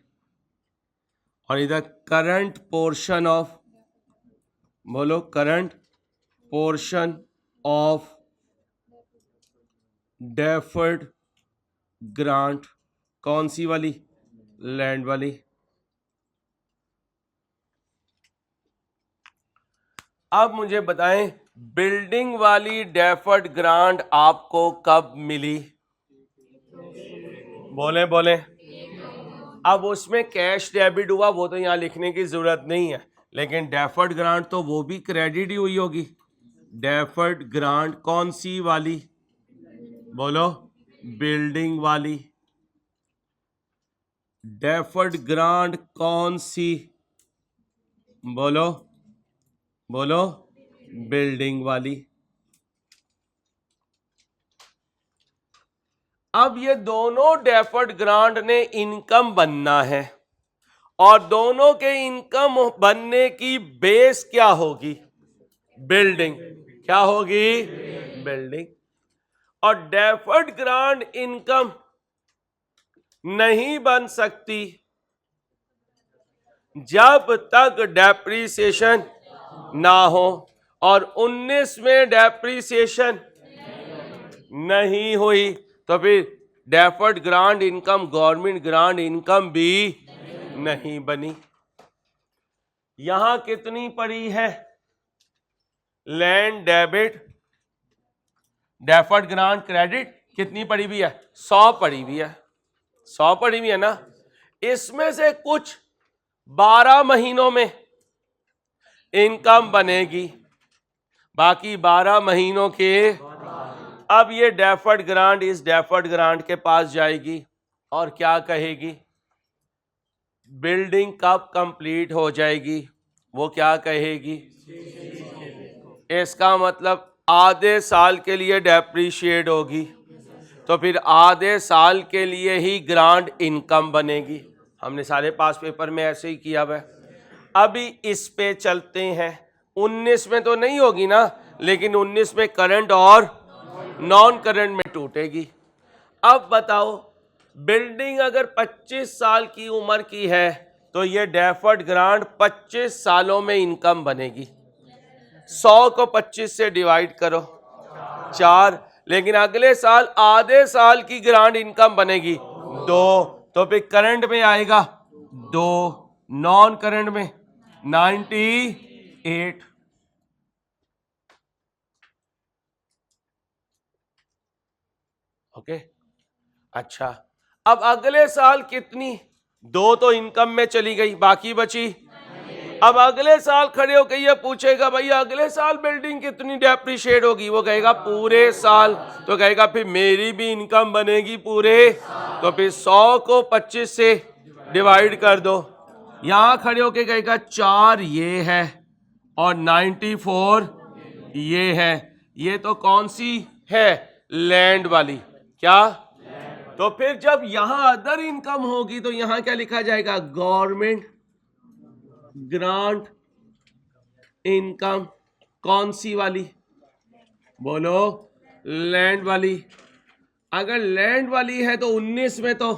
और इधर करंट पोर्शन ऑफ, बोलो, current portion of deferred grant कौन सी वाली? लैंड वाली। अब मुझे बताएं बिल्डिंग वाली डेफर्ड ग्रांट आपको कब मिली? बोले बोले। अब उसमें कैश डेबिट हुआ वो तो यहां लिखने की जरूरत नहीं है, लेकिन डेफर्ड ग्रांट तो वो भी क्रेडिट ही हुई होगी। डेफर्ड ग्रांट कौन सी वाली? बोलो। बिल्डिंग वाली। डेफर्ड ग्रांट कौन सी? बोलो बोलो। बिल्डिंग वाली। अब ये दोनों डेफर्ड ग्रांट ने इनकम बनना है, और दोनों के इनकम बनने की बेस क्या होगी? बिल्डिंग। क्या होगी? बिल्डिंग। और डेफर्ड ग्रांट इनकम नहीं बन सकती जब तक डेप्रीसिएशन ना हो, और 19 में डेप्रीसिएशन नहीं हुई तो फिर deferred grant income government grant income भी नहीं बनी। यहां कितनी पड़ी है? Land debit deferred grant credit कितनी पड़ी हुई है? 100 पड़ी हुई है। 100 पड़ी हुई है ना। इसमें से कुछ 12 महीनों में इनकम बनेगी, बाकी 12 महीनों के अब ये डेफर्ड ग्रांट इस डेफर्ड ग्रांट के पास जाएगी और क्या कहेगी? बिल्डिंग कब कंप्लीट हो जाएगी? वो क्या कहेगी? इसका मतलब आधे साल के लिए डेप्रीशिएट होगी, तो फिर आधे साल के लिए ही ग्रांट इनकम बनेगी। हमने सारे पास पेपर में ऐसे ही किया हुआ है। अभी इस पे चलते हैं। 19 में तो नहीं होगी ना, लेकिन 19 में करंट और नॉन करंट में टूटेगी। अब बताओ, बिल्डिंग अगर 25 साल की उम्र की है तो ये डेफर्ड ग्रांट 25 सालों में इनकम बनेगी। 100 को 25 से डिवाइड करो, 4। लेकिन अगले साल आधे साल की ग्रांट इनकम बनेगी 2, तो फिर करंट में आएगा 2, नॉन करंट में 98। ओके। अच्छा, अब अगले साल कितनी? 2 तो इनकम में चली गई, बाकी बची। अब अगले साल खड़े होकर ये पूछेगा भैया अगले साल बिल्डिंग कितनी डेप्रीशिएट होगी? वो कहेगा पूरे साल। तो कहेगा फिर मेरी भी इनकम बनेगी पूरे, तो फिर 100 को 25 से डिवाइड कर दो। यहां खड़े होकर कहेगा 4 ये है और 94 ये है। ये तो कौन सी है? लैंड वाली। क्या? तो फिर जब यहां अदर इनकम होगी तो यहां क्या लिखा जाएगा? Government grant income. कौन सी वाली? बोलो। लैंड वाली। अगर लैंड वाली है तो 19 में तो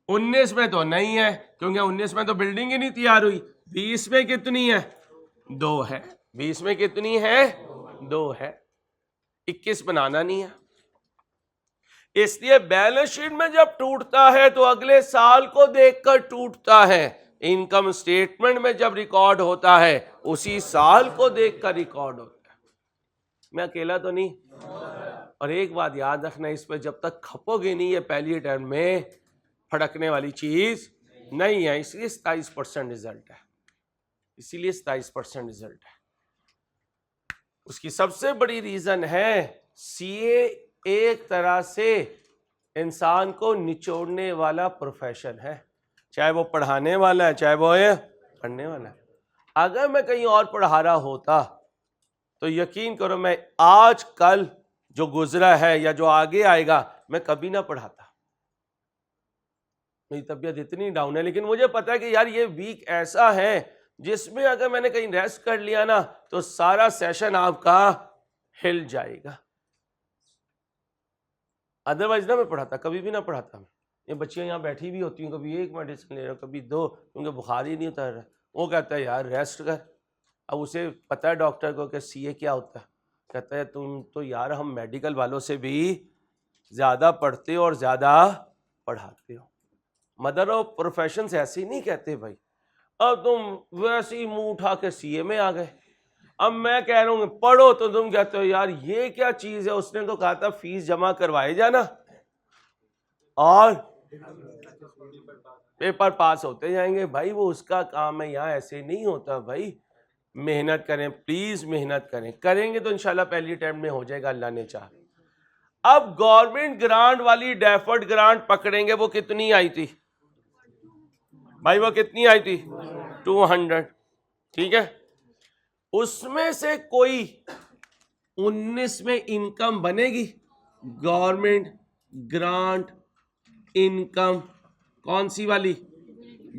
19 में तो नहीं है, क्योंकि 19 में तो बिल्डिंग ही नहीं तैयार हुई। 20 में कितनी है? 2 है। 20 में कितनी है? 2 है। 21 बनाना नहीं है। इसलिए बैलेंस शीट में जब टूटता है तो अगले साल को देखकर टूटता है। इनकम स्टेटमेंट में जब रिकॉर्ड होता है उसी साल को देखकर रिकॉर्ड होता है। मैं अकेला तो नहीं। और एक बात याद रखना, इस पे जब तक खपोगे नहीं ये पहली अटेम्प्ट में फड़कने वाली चीज नहीं है। इसलिए 27% रिजल्ट है। इसीलिए 27% रिजल्ट है। उसकी सबसे बड़ी रीजन है सीए एक तरह से इंसान को निचोड़ने वाला प्रोफेशन है, चाहे वो पढ़ाने वाला है चाहे वो पढ़ने वाला है। अगर मैं कहीं और पढ़ा रहा होता तो यकीन करो मैं आज कल जो गुजरा है या जो आगे आएगा मैं कभी ना पढ़ाता। मेरी तबीयत इतनी डाउन है, लेकिन मुझे पता है कि यार ये वीक ऐसा है जिसमें अगर मैंने कहीं रेस्ट कर लिया ना तो सारा सेशन आपका हिल जाएगा। अदरवाइज ना मैं पढ़ाता, कभी भी ना पढ़ाता। मैं ये बच्चियां यहाँ बैठी भी होती हैं, कभी 1 मेडिसिन ले रहा हूँ कभी 2, क्योंकि बुखार ही नहीं उतर रहा। वो कहता है यार रेस्ट कर। अब उसे पता है डॉक्टर को कि सीए क्या होता है। कहता है तुम तो यार हम मेडिकल वालों से भी ज़्यादा पढ़ते हो और ज़्यादा पढ़ाते हो। मदर ऑफ प्रोफेशन से ऐसे ही नहीं कहते भाई, अब तुम वैसे ही मुंह उठा के सीए में आ गए। अब मैं कह रहा हूँ पढ़ो तो तुम कहते हो यार ये क्या चीज है, उसने तो कहा था फीस जमा करवाए जाना और पेपर पास होते जाएंगे। भाई वो उसका काम है, यहाँ ऐसे नहीं होता भाई। मेहनत करें प्लीज, मेहनत करें, करेंगे तो इंशाल्लाह पहली अटेम्प्ट में हो जाएगा अल्लाह ने चाहा। अब गवर्नमेंट ग्रांट वाली डेफर्ड ग्रांट पकड़ेंगे, वो कितनी आई थी भाई, वो कितनी आई थी 200, ठीक है। उसमें से कोई 19 में इनकम बनेगी, गवर्नमेंट ग्रांट इनकम, कौन सी वाली,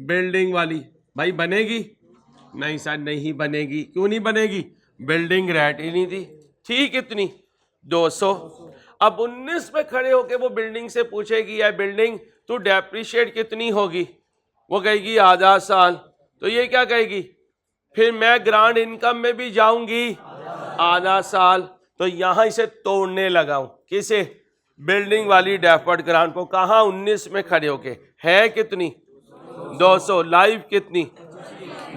बिल्डिंग वाली, भाई बनेगी? नहीं सर नहीं बनेगी। क्यों नहीं बनेगी? बिल्डिंग रेट ही नहीं थी, थी कितनी 200। अब 19 में खड़े होके वो बिल्डिंग से पूछेगी या बिल्डिंग तू डेप्रिशिएट कितनी होगी, वो कहेगी आधा साल, तो ये क्या कहेगी फिर मैं ग्रांट इनकम में भी जाऊंगी आधा साल। तो यहां इसे तोड़ने लगाऊं, किसे, बिल्डिंग वाली डेफर्ड ग्रांट को। कहां 19 में खड़े होके है कितनी 200, लाइव कितनी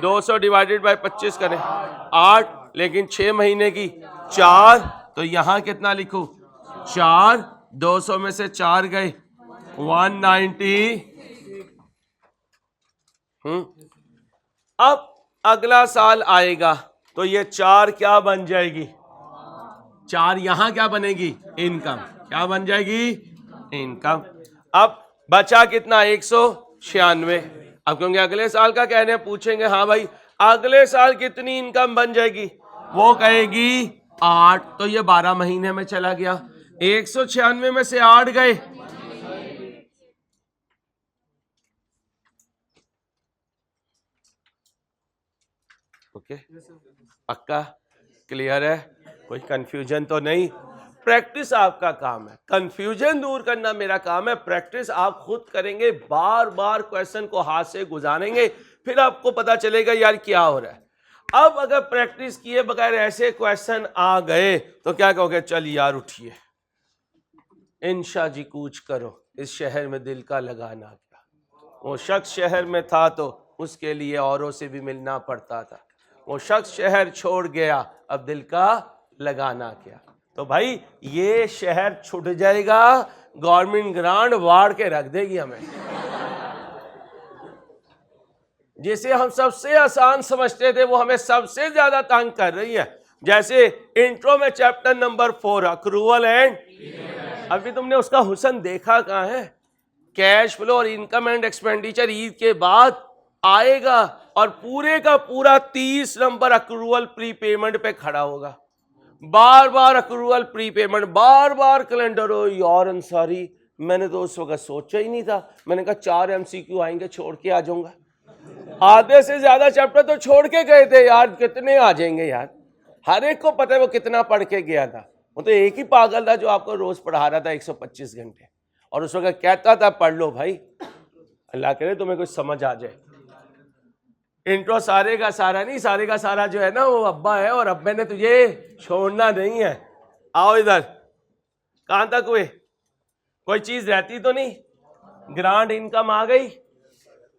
200 डिवाइडेड बाय 25 करें 8, लेकिन 6 महीने की 4, तो यहां कितना लिखूं 4, 200 में से 4 गए 190। अब अगला साल आएगा तो ये 4 क्या बन जाएगी, 4 यहां क्या बनेगी, इनकम, क्या बन जाएगी, इनकम। अब बचा कितना 196। अब क्योंकि अगले साल का कहने पूछेंगे, हाँ भाई अगले साल कितनी इनकम बन जाएगी, वो कहेगी 8, तो ये 12 महीने में चला गया। 196 में से 8 गए, ओके पक्का क्लियर है, कोई कंफ्यूजन तो नहीं। प्रैक्टिस आपका काम है, कंफ्यूजन दूर करना मेरा काम है। प्रैक्टिस आप खुद करेंगे, बार बार क्वेश्चन को हाथ से गुजारेंगे, फिर आपको पता चलेगा यार क्या हो रहा है। अब अगर प्रैक्टिस किए बगैर ऐसे क्वेश्चन आ गए तो क्या कहोगे, चल यार उठिए इंशा जी कूच करो, इस शहर में दिल का लगाना क्या। वो शख्स शहर में था तो उसके लिए औरों से भी मिलना पड़ता था, वो शख्स शहर छोड़ गया अब दिल का लगाना क्या। तो भाई ये शहर छूट जाएगा, गवर्नमेंट ग्रांट वाड़ के रख देगी हमें, जिसे हम सबसे आसान समझते थे वो हमें सबसे ज्यादा तंग कर रही है। जैसे इंट्रो में चैप्टर नंबर 4 अक्रूवल एंड, अभी तुमने उसका हुस्न देखा कहाँ है, कैश फ्लो और इनकम एंड एक्सपेंडिचर ईद के बाद आएगा और पूरे का पूरा 30 नंबर अक्रूवल प्रीपेमेंट पे खड़ा होगा। बार बार अक्रूवल प्रीपेमेंट, बार बार कैलेंडर। हो यार अंसारी, मैंने तो उस वक्त सोचा ही नहीं था, मैंने कहा 4 MCQ आएंगे छोड़ के आ जाऊंगा। आधे से ज्यादा चैप्टर तो छोड़ के गए थे यार, कितने आ जाएंगे यार, हर एक को पता है वो कितना पढ़ के गया था। वो तो एक ही पागल था जो आपको रोज पढ़ा रहा था 125 घंटे, और उस वक्त कहता था पढ़ लो भाई, अल्लाह करे तुम्हें कुछ समझ आ जाए। इंट्रो सारे का सारा नहीं, सारे का सारा जो है ना वो अब्बा है, और अब्बे ने तुझे छोड़ना नहीं है। आओ इधर, कहां तक हुए, कोई चीज रहती तो नहीं, ग्रांट इनकम आ गई,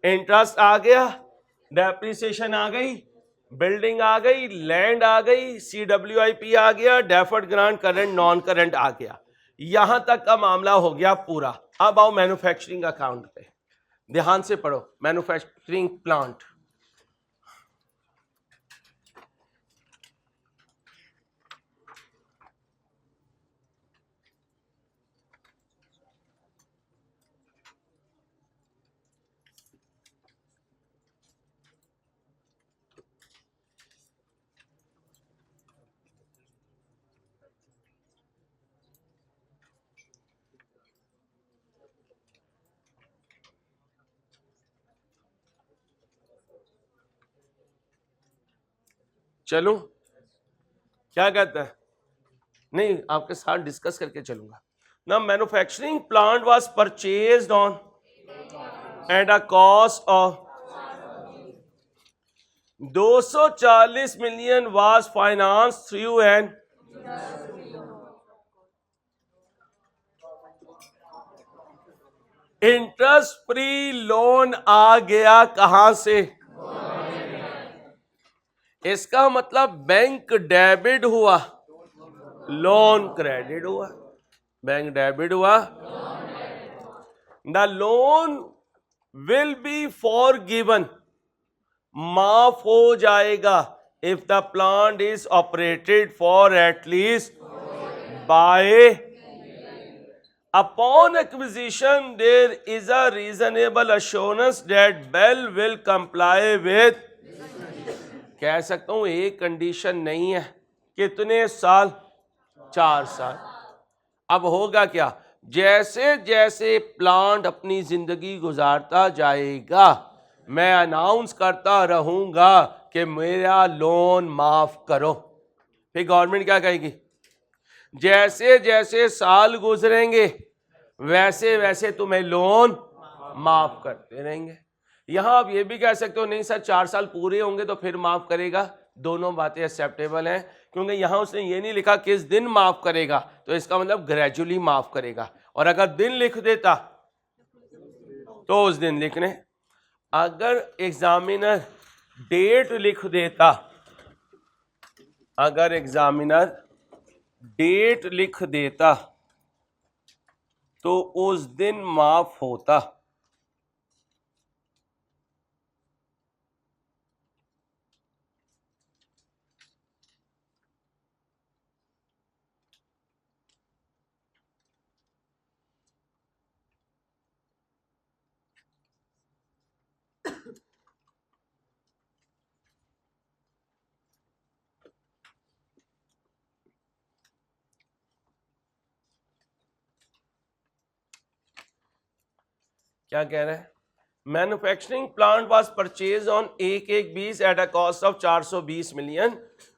इंटरेस्ट आ गया, डेप्रिसिएशन आ गई, बिल्डिंग आ गई, लैंड आ गई, CWIP आ गया, deferred grant current non current आ गया। यहां तक का मामला हो गया पूरा। अब आओ मैन्युफैक्चरिंग अकाउंट पे, ध्यान से पढ़ो। मैन्युफैक्चरिंग प्लांट, चलूं क्या कहता है, नहीं आपके साथ डिस्कस करके चलूंगा ना। Manufacturing plant was purchased on at a cost of 240 million was financed through an interest free loan आ गया कहां से? इसका मतलब बैंक डेबिट हुआ, लोन क्रेडिट हुआ। बैंक डेबिट हुआ, the loan will be forgiven, माफ हो जाएगा, if the plant is operated for at least by, upon acquisition there is a reasonable assurance that Bell will comply with, कह सकता हूं एक कंडीशन नहीं है, कितने साल? 4 साल। अब होगा क्या, जैसे जैसे प्लांट अपनी जिंदगी गुजारता जाएगा मैं अनाउंस करता रहूंगा कि मेरा लोन माफ करो, फिर गवर्नमेंट क्या कहेगी? जैसे जैसे साल गुजरेंगे वैसे वैसे तुम्हें लोन माफ करते रहेंगे। यहां आप ये भी कह सकते हो नहीं सर 4 साल पूरे होंगे तो फिर माफ करेगा, दोनों बातें एक्सेप्टेबल हैं, क्योंकि यहां उसने ये नहीं लिखा किस दिन माफ करेगा, तो इसका मतलब ग्रेजुअली माफ करेगा, और अगर दिन लिख देता तो उस दिन लिखने, अगर एग्जामिनर डेट लिख देता, अगर एग्जामिनर डेट लिख देता तो उस दिन माफ होता। क्या कह रहे हैं? Manufacturing plant was purchase on 1/1/20 eight a cost of 420 million,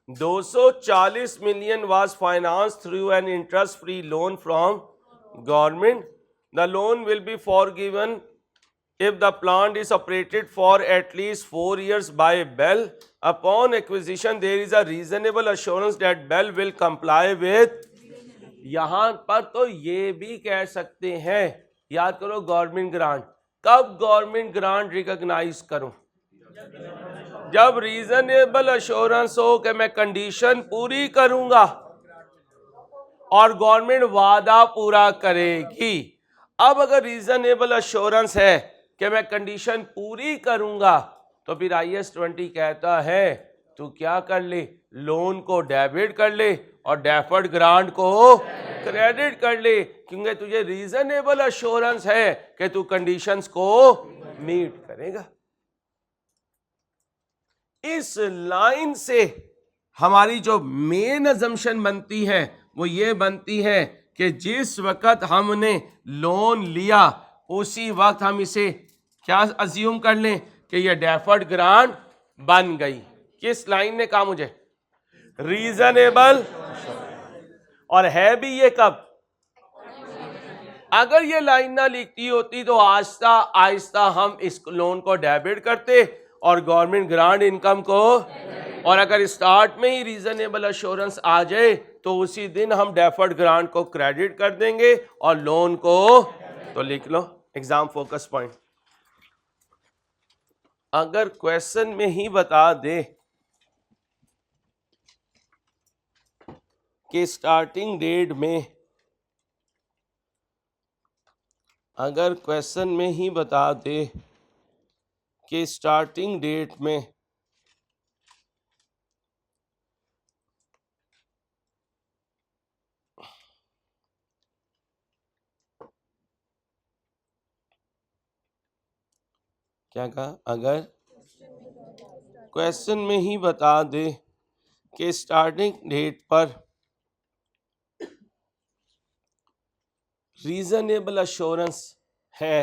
240 million was finance through an interest free loan from government, the loan will be forgiven if the plant is operated for at least 4 years by Bell. Upon acquisition there is a reasonable assurance that Bell will comply with, यहां पर तो ये भी कह सकते हैं, याद करो गवर्नमेंट ग्रांट, कब गवर्नमेंट ग्रांट रिकॉग्नाइज करूं? जब रीजनेबल अश्योरेंस हो कि मैं कंडीशन पूरी करूंगा और गवर्नमेंट वादा पूरा करेगी। अब अगर रीजनेबल अश्योरेंस है कि मैं कंडीशन पूरी करूंगा तो फिर IAS 20 कहता है तू क्या कर ले, लोन को डेबिट कर ले और डेफर्ड ग्रांट को क्रेडिट कर ले, क्योंकि तुझे रीजनेबल अश्योरेंस है कि तू कंडीशंस को मीट करेगा। इस लाइन से हमारी जो मेन अजम्पशन बनती है वो ये बनती है कि जिस वक्त हमने लोन लिया उसी वक्त हम इसे क्या अज्यूम कर लें कि ये डेफर्ड ग्रांट बन गई। किस लाइन ने कहा मुझे? रीजनेबल, और है भी ये कब? अगर ये लाइन ना लिखती होती तो आहिस्ता आहिस्ता हम इस लोन को डेबिट करते और गवर्नमेंट ग्रांट इनकम को, और अगर स्टार्ट में ही रीजनेबल अश्योरेंस आ जाए तो उसी दिन हम डेफर्ड ग्रांट को क्रेडिट कर देंगे और लोन को, तो लिख लो एग्जाम फोकस पॉइंट। अगर क्वेश्चन में ही बता दे कि स्टार्टिंग डेट में, अगर क्वेश्चन में ही बता दे कि स्टार्टिंग डेट में क्या कहा, अगर क्वेश्चन में ही बता दे कि स्टार्टिंग डेट पर रीजनेबल अश्योरेंस है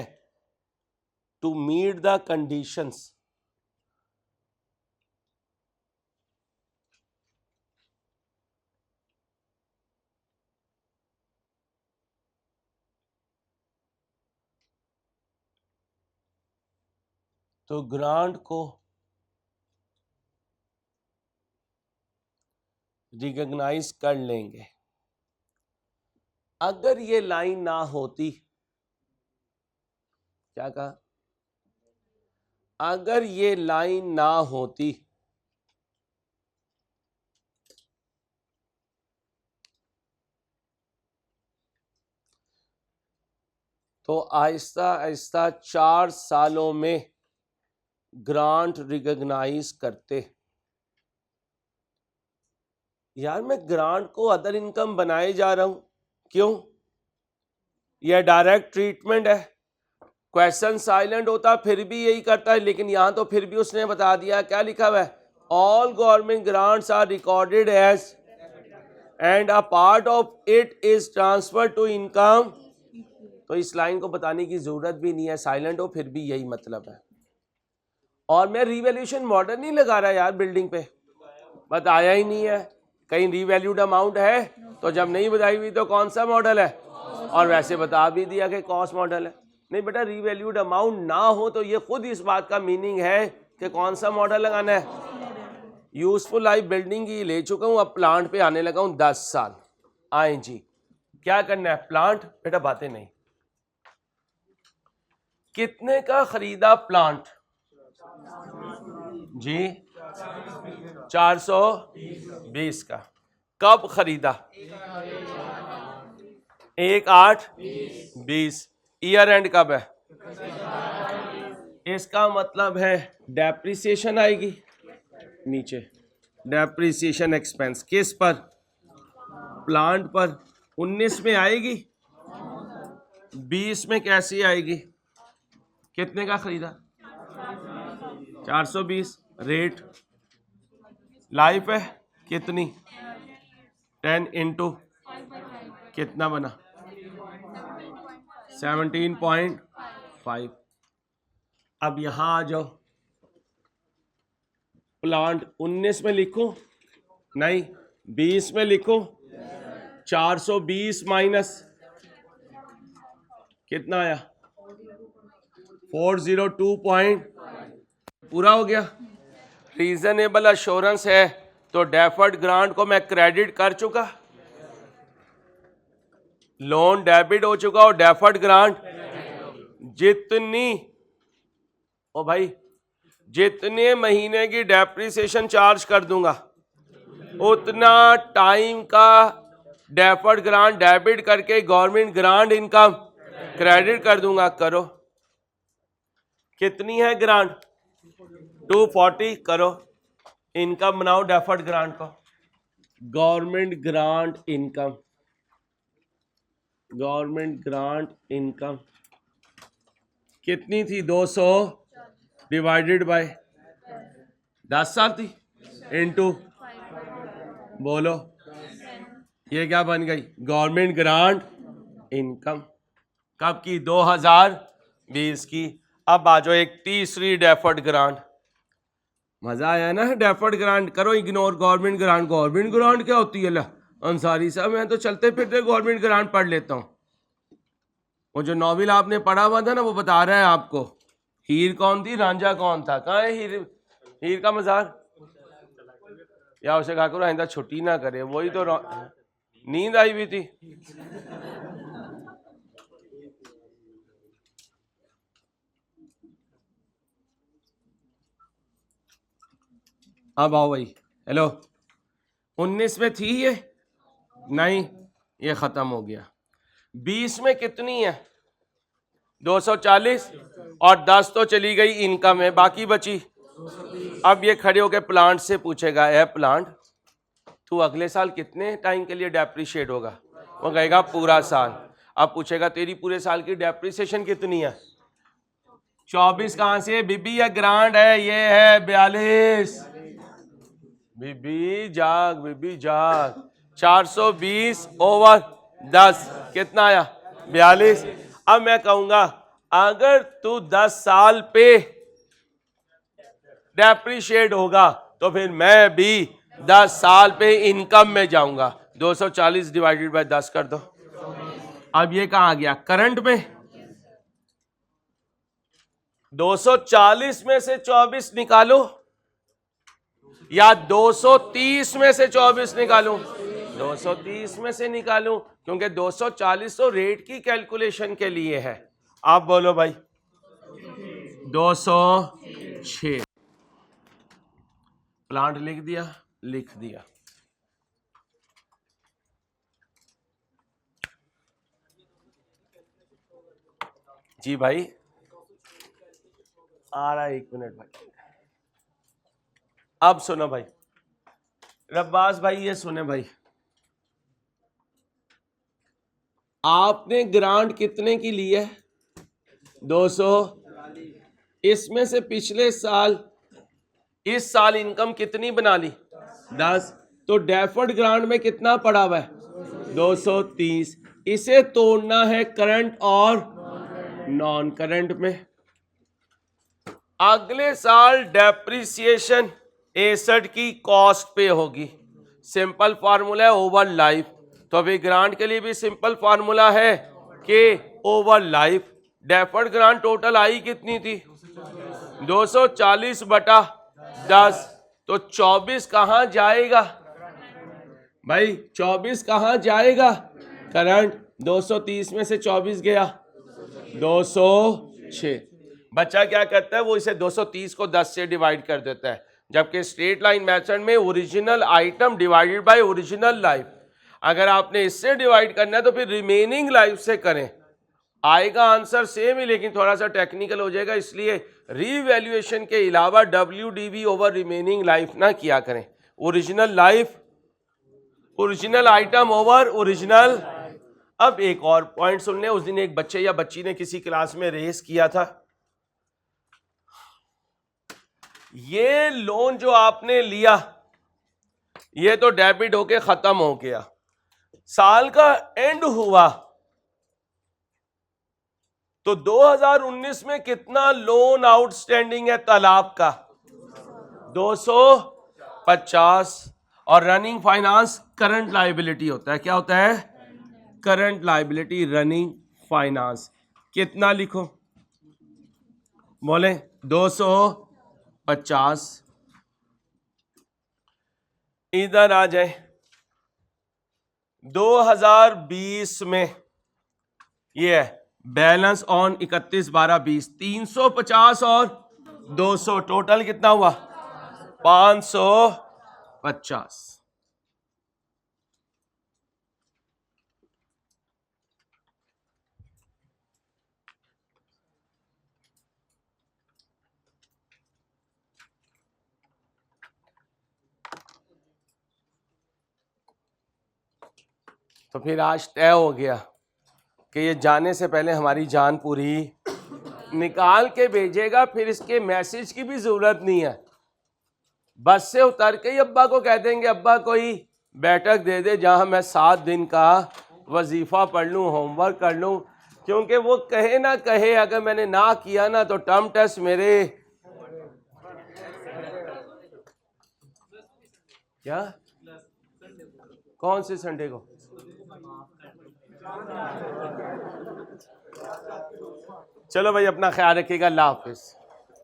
टू मीट द कंडीशंस, तो ग्रांट को रिकॉग्नाइज कर लेंगे। अगर ये लाइन ना होती क्या कहा? अगर ये लाइन ना होती तो आहिस्ता आहिस्ता 4 सालों में ग्रांट रिकॉग्नाइज करते। यार मैं ग्रांट को अदर इनकम बनाए जा रहा हूं, क्यों? यह डायरेक्ट ट्रीटमेंट है। क्वेश्चन साइलेंट होता फिर भी यही करता है, लेकिन यहां तो फिर भी उसने बता दिया, क्या लिखा हुआ है? All government grants are recorded as and a part of it is transfer to income. तो इस लाइन को बताने की जरूरत भी नहीं है, साइलेंट हो फिर भी यही मतलब है। और मैं रीवैल्यूएशन मॉडल नहीं लगा रहा यार, बिल्डिंग पे बताया ही नहीं है। कहीं रीवैल्यूड अमाउंट है तो जब नहीं बताई हुई तो कौन सा मॉडल है, और वैसे बता भी दिया कि कॉस्ट मॉडल है। नहीं बेटा, रीवैल्यूड अमाउंट ना हो तो ये खुद इस बात का मीनिंग है कि कौन सा मॉडल लगाना है। यूजफुल लाइफ बिल्डिंग की ले चुका हूं, अब प्लांट पे आने लगा हूं 10 साल। आए जी, क्या करना है? प्लांट बेटा, बातें नहीं। कितने का खरीदा प्लांट जी? 420 का। कब खरीदा? 1/8/20। ईयर एंड कब है? इसका मतलब है डेप्रिसिएशन आएगी नीचे, डेप्रिसिएशन एक्सपेंस किस पर? प्लांट पर। 19 में आएगी, 20 में कैसी आएगी? कितने का खरीदा? 420। रेट लाइफ है कितनी? 10 इंटू कितना बना? 17.5। अब यहां आ जाओ, प्लांट 19 में लिखूं? नहीं, 20 में लिखूं? 420 माइनस कितना आया? 402 पूरा हो गया। रीजनेबल अश्योरेंस है तो डेफर्ड ग्रांट को मैं क्रेडिट कर चुका, लोन डेबिट हो चुका और डेफर्ड ग्रांट जितनी, ओ भाई, जितने महीने की डेप्रिसिएशन चार्ज कर दूंगा उतना टाइम का डेफर्ड ग्रांट डेबिट करके गवर्नमेंट ग्रांट इनकम क्रेडिट कर दूंगा। करो, कितनी है ग्रांट? 240। करो, इनकम बनाओ डेफर्ड ग्रांट को। Government grant income, government grant income कितनी थी? 200 डिवाइडेड बाय 10 साल थी, इनटू, बोलो ये क्या बन गई? Government grant income. कब की? 2020 की। अब आ जाओ एक तीसरी डेफर्ड ग्रांट। मजा आया ना डेफर्ड ग्रांट? करो ignore government grant. Government grant क्या होती है? ला अंसारी साहब, मैं तो चलते फिरते गवर्नमेंट ग्रांट पढ़ लेता हूँ। वो जो नॉवेल आपने पढ़ा हुआ था ना, वो बता रहा है आपको हीर कौन थी, रांझा कौन था। कहाँ है हीर? हीर का मजार? या उसे कहा करो आइंदा छुट्टी ना करे, वही तो नींद आई हुई थी। अब आओ भाई, हेलो, 19 में थी ये? नहीं, ये खत्म हो गया। 20 में कितनी है? 240 और 10 तो चली गई इनकम में, बाकी बची। अब ये खड़े होकर प्लांट से पूछेगा, ए प्लांट, तू अगले साल कितने टाइम के लिए डेप्रिशिएट होगा? वो कहेगा पूरा साल। अब पूछेगा तेरी पूरे साल की डेप्रिसिएशन कितनी है? 24 कहां से बीबी? ये ग्रांट है, ये है 42। बीबी जाग, बीबी जाग। 420 ओवर 10 कितना आया? 42। अब मैं कहूंगा अगर तू 10 साल पे डेप्रिशिएट होगा तो फिर मैं भी 10 साल पे इनकम में जाऊंगा। 240 डिवाइडेड बाय 10 कर दो। अब ये कहां आ गया? करंट में। 240 में से 24 निकालो या 230 में से 24 निकालूं? 230 में से निकालूं, क्योंकि 240 तो रेट की कैलकुलेशन के लिए है। आप बोलो भाई, 206। प्लांट लिख दिया। जी भाई आ रहा है, 1 मिनट भाई। अब सुनो भाई, रब्बास भाई ये सुने भाई, आपने ग्रांट कितने की ली है? 200। इसमें से पिछले साल, इस साल इनकम कितनी बना ली? 10। तो डेफर्ड ग्रांट में कितना पड़ा हुआ है? 230। इसे तोड़ना है करंट और नॉन करंट में। अगले साल डेप्रिसिएशन एसेट की कॉस्ट पे होगी। सिंपल फार्मूला है ओवर लाइफ। तो अभी ग्रांट के लिए भी सिंपल फार्मूला है कि over life. Deferred grant total I कितनी थी? 240 बटा 10। तो 24 कहां जाएगा भाई? 24 कहां जाएगा? करंट। 230 में से 24 गया 206। बच्चा क्या करता है? वो इसे 230 को 10 से डिवाइड कर देता है। जबकि स्ट्रेट लाइन मेथड में original item divided by original life. अगर आपने इससे डिवाइड करना है तो फिर रिमेनिंग लाइफ से करें, आएगा आंसर सेम ही, लेकिन थोड़ा सा टेक्निकल हो जाएगा। इसलिए रीवैल्यूएशन के अलावा WDV ओवर रिमेनिंग लाइफ ना किया करें। Original life, original item over original. अब एक और पॉइंट सुन ले। उस दिन एक बच्चे या बच्ची ने किसी क्लास में रेस किया था, ये लोन जो आपने लिया ये तो डेबिट होके खत्म हो गया। साल का एंड हुआ तो 2019 में कितना लोन आउटस्टैंडिंग है तालाब का? 250। और रनिंग फाइनेंस करंट लायबिलिटी होता है। क्या होता है? Current liability running finance. कितना लिखो? बोले 250। इधर आ जाए। 2020 में ये है बैलेंस ऑन 31/12/20 350 और 200 टोटल कितना हुआ? 550। तो फिर आज तय हो गया कि ये जाने से पहले हमारी जान पूरी निकाल के भेजेगा। फिर इसके मैसेज की भी जरूरत नहीं है। बस से उतर के ही अब्बा को कह देंगे अब्बा कोई बैठक दे दे जहां मैं 7 दिन का वजीफा पढ़ लूं, होमवर्क कर लूं। क्योंकि वो कहे ना कहे, अगर मैंने ना किया ना तो टर्म टेस्ट मेरे क्या कौन से संडे को? चलो भाई अपना ख्याल रखिएगा। अल्लाह हाफिज।